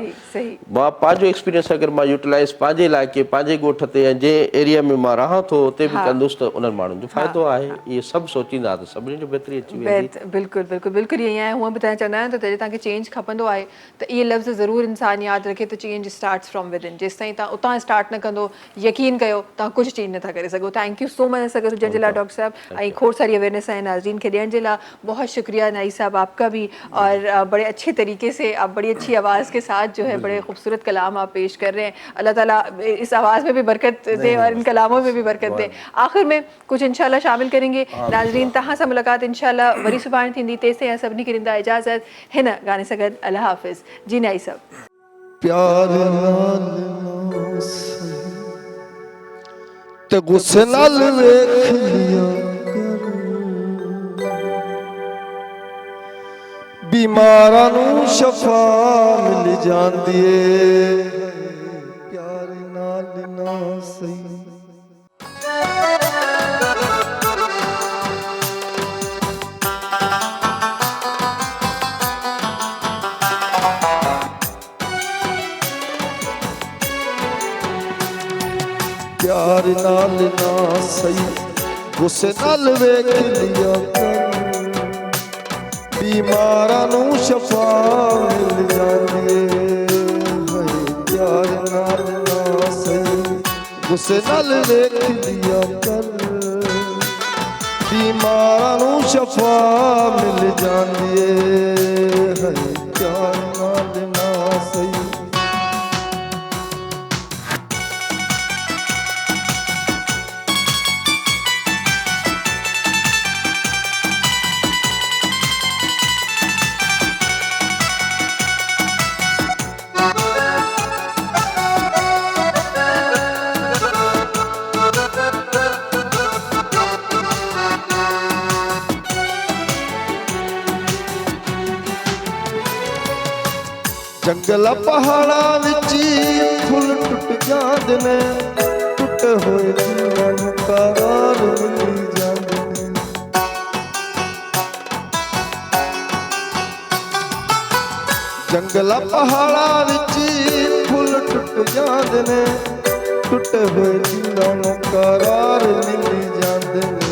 मां पंहिंजो एक्सपीरियंस अगरि मां यूटिलाइज़ पंहिंजे इलाइक़े पंहिंजे ॻोठ ते ऐं जंहिं एरिया में मां रहां थो उते बि कंदुसि त उन्हनि माण्हुनि जो फ़ाइदो आहे। इहे सभु सोचींदा त सभिनी जो बहितरी अची वेंदी। बिल्कुलु बिल्कुलु बिल्कुलु ईअं आहे। हूअं बि तव्हां चवंदा आहियो त जॾहिं तव्हांखे चेंज खपंदो आहे त इहे लफ़्ज़ ज़रूरु इंसानु यादि रखे त चेंज स्टार्ट्स फ्रॉम विदिन। जेसि ताईं तव्हां उतां स्टार्ट न कंदो, यकीन कयो तव्हां कुझु चेंज नथा करे सघो। थैंक यू सो मच असां गॾु हुजण जे लाइ डॉक्टर साहब, ऐं खोड़ सारी अवेयरनेस है नाज़रीन खे ॾियण जे लाइ। बहुत शुक्रिया नाई साहब आपका भी, और बड़े अच्छे तरीके से आप बड़ी अच्छी आवाज़ के साथ जो है बड़े खूबसूरत कलाम आप पेश कर रहे हैं। अल्लाह ताला इस आवाज़ में भी बरकत दे और इन कलामों में भी बरकत दे। आखिर में कुछ इंशाल्लाह शामिल करेंगे नाज़रीन, तहां सां मुलाकात इंशाल्लाह वरी सुभाणे थींदी। तेसि ताईं सभिनी खे ॾींदा इजाज़त हिन गाने सां गॾु। अल्लाह हाफ़िज़ जी नाई साहब। प्यार नाल ना सही ते गुस्से नाल वेख लिया कर, बीमारां नूं शफा मिल जांदी है। प्यार नाल ना सही प्यार नाल ना सही गुस्से नाल वेख लिया कर, बीमारां नूं शफा मिल जांदी है। प्यार नाल ना सही गुस्से नाल वेख लिया कर, बीमारां नूं शफा मिल जांदी है। प्यार नाल ना सही जंगल पहाड़ा विच फुल टुट जांदे ने, टुटे होए दिलां नूं करार मिल जांदे ने। जंगल पहाड़ा विच फुल टुट जांदे ने, टुटे होए दिलां नूं करार मिल जांदे ने।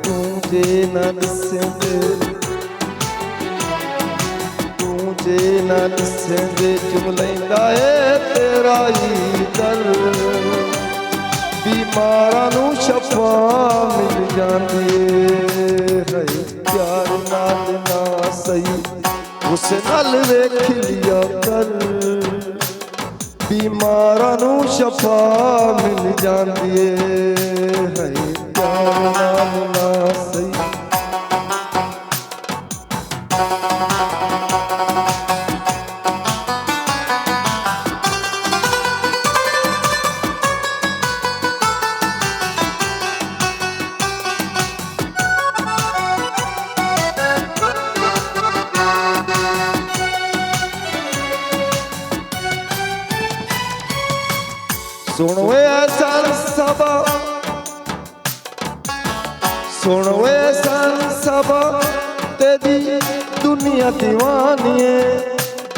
तू जे ना दिसेंदे जे ना दिसेंदे चुम लैंदा है तेरा ही दर, बीमारां नूं शफा मिल जांदी है। प्यार नाल ना सही गुस्से नाल वेख लिया कर, बीमारां नूं शफा मिल जांदी है। प्यार नाल ना सही सुन वे सबा, सुन वे सबा तेरी दुनिया दीवानी है,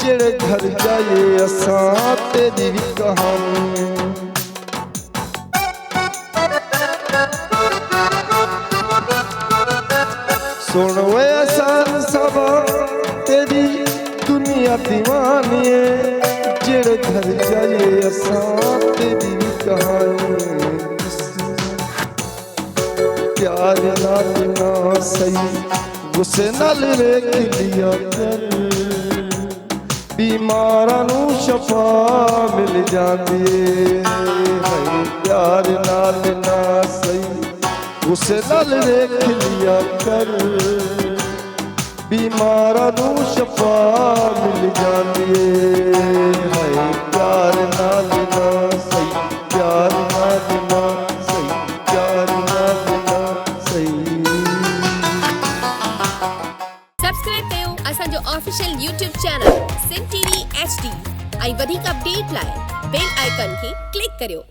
जेड़े घर जाए असां तेरी भी कहानी है। सुन वे सबा तेरी दुनिया दीवानी है, जेड़े घर जाए असां तेरी भी कहानी। प्यार नाल ना सही गुस्से नाल वेख लिया कर, बीमारां नूं शफा मिल जांदी है। प्यार नाल ना सही गुस्से नाल वेख लिया कर, बीमारां नूं शफा मिल जांदी है। प्यार नाल ना सही, प्यार नाल ना सही, प्यार नाल ना सही। सब्सक्राइब कयो असांजो official YouTube channel Sindh TV HD ऐं वधीक अपडेट लाइ बेल आइकन खे क्लिक करियो।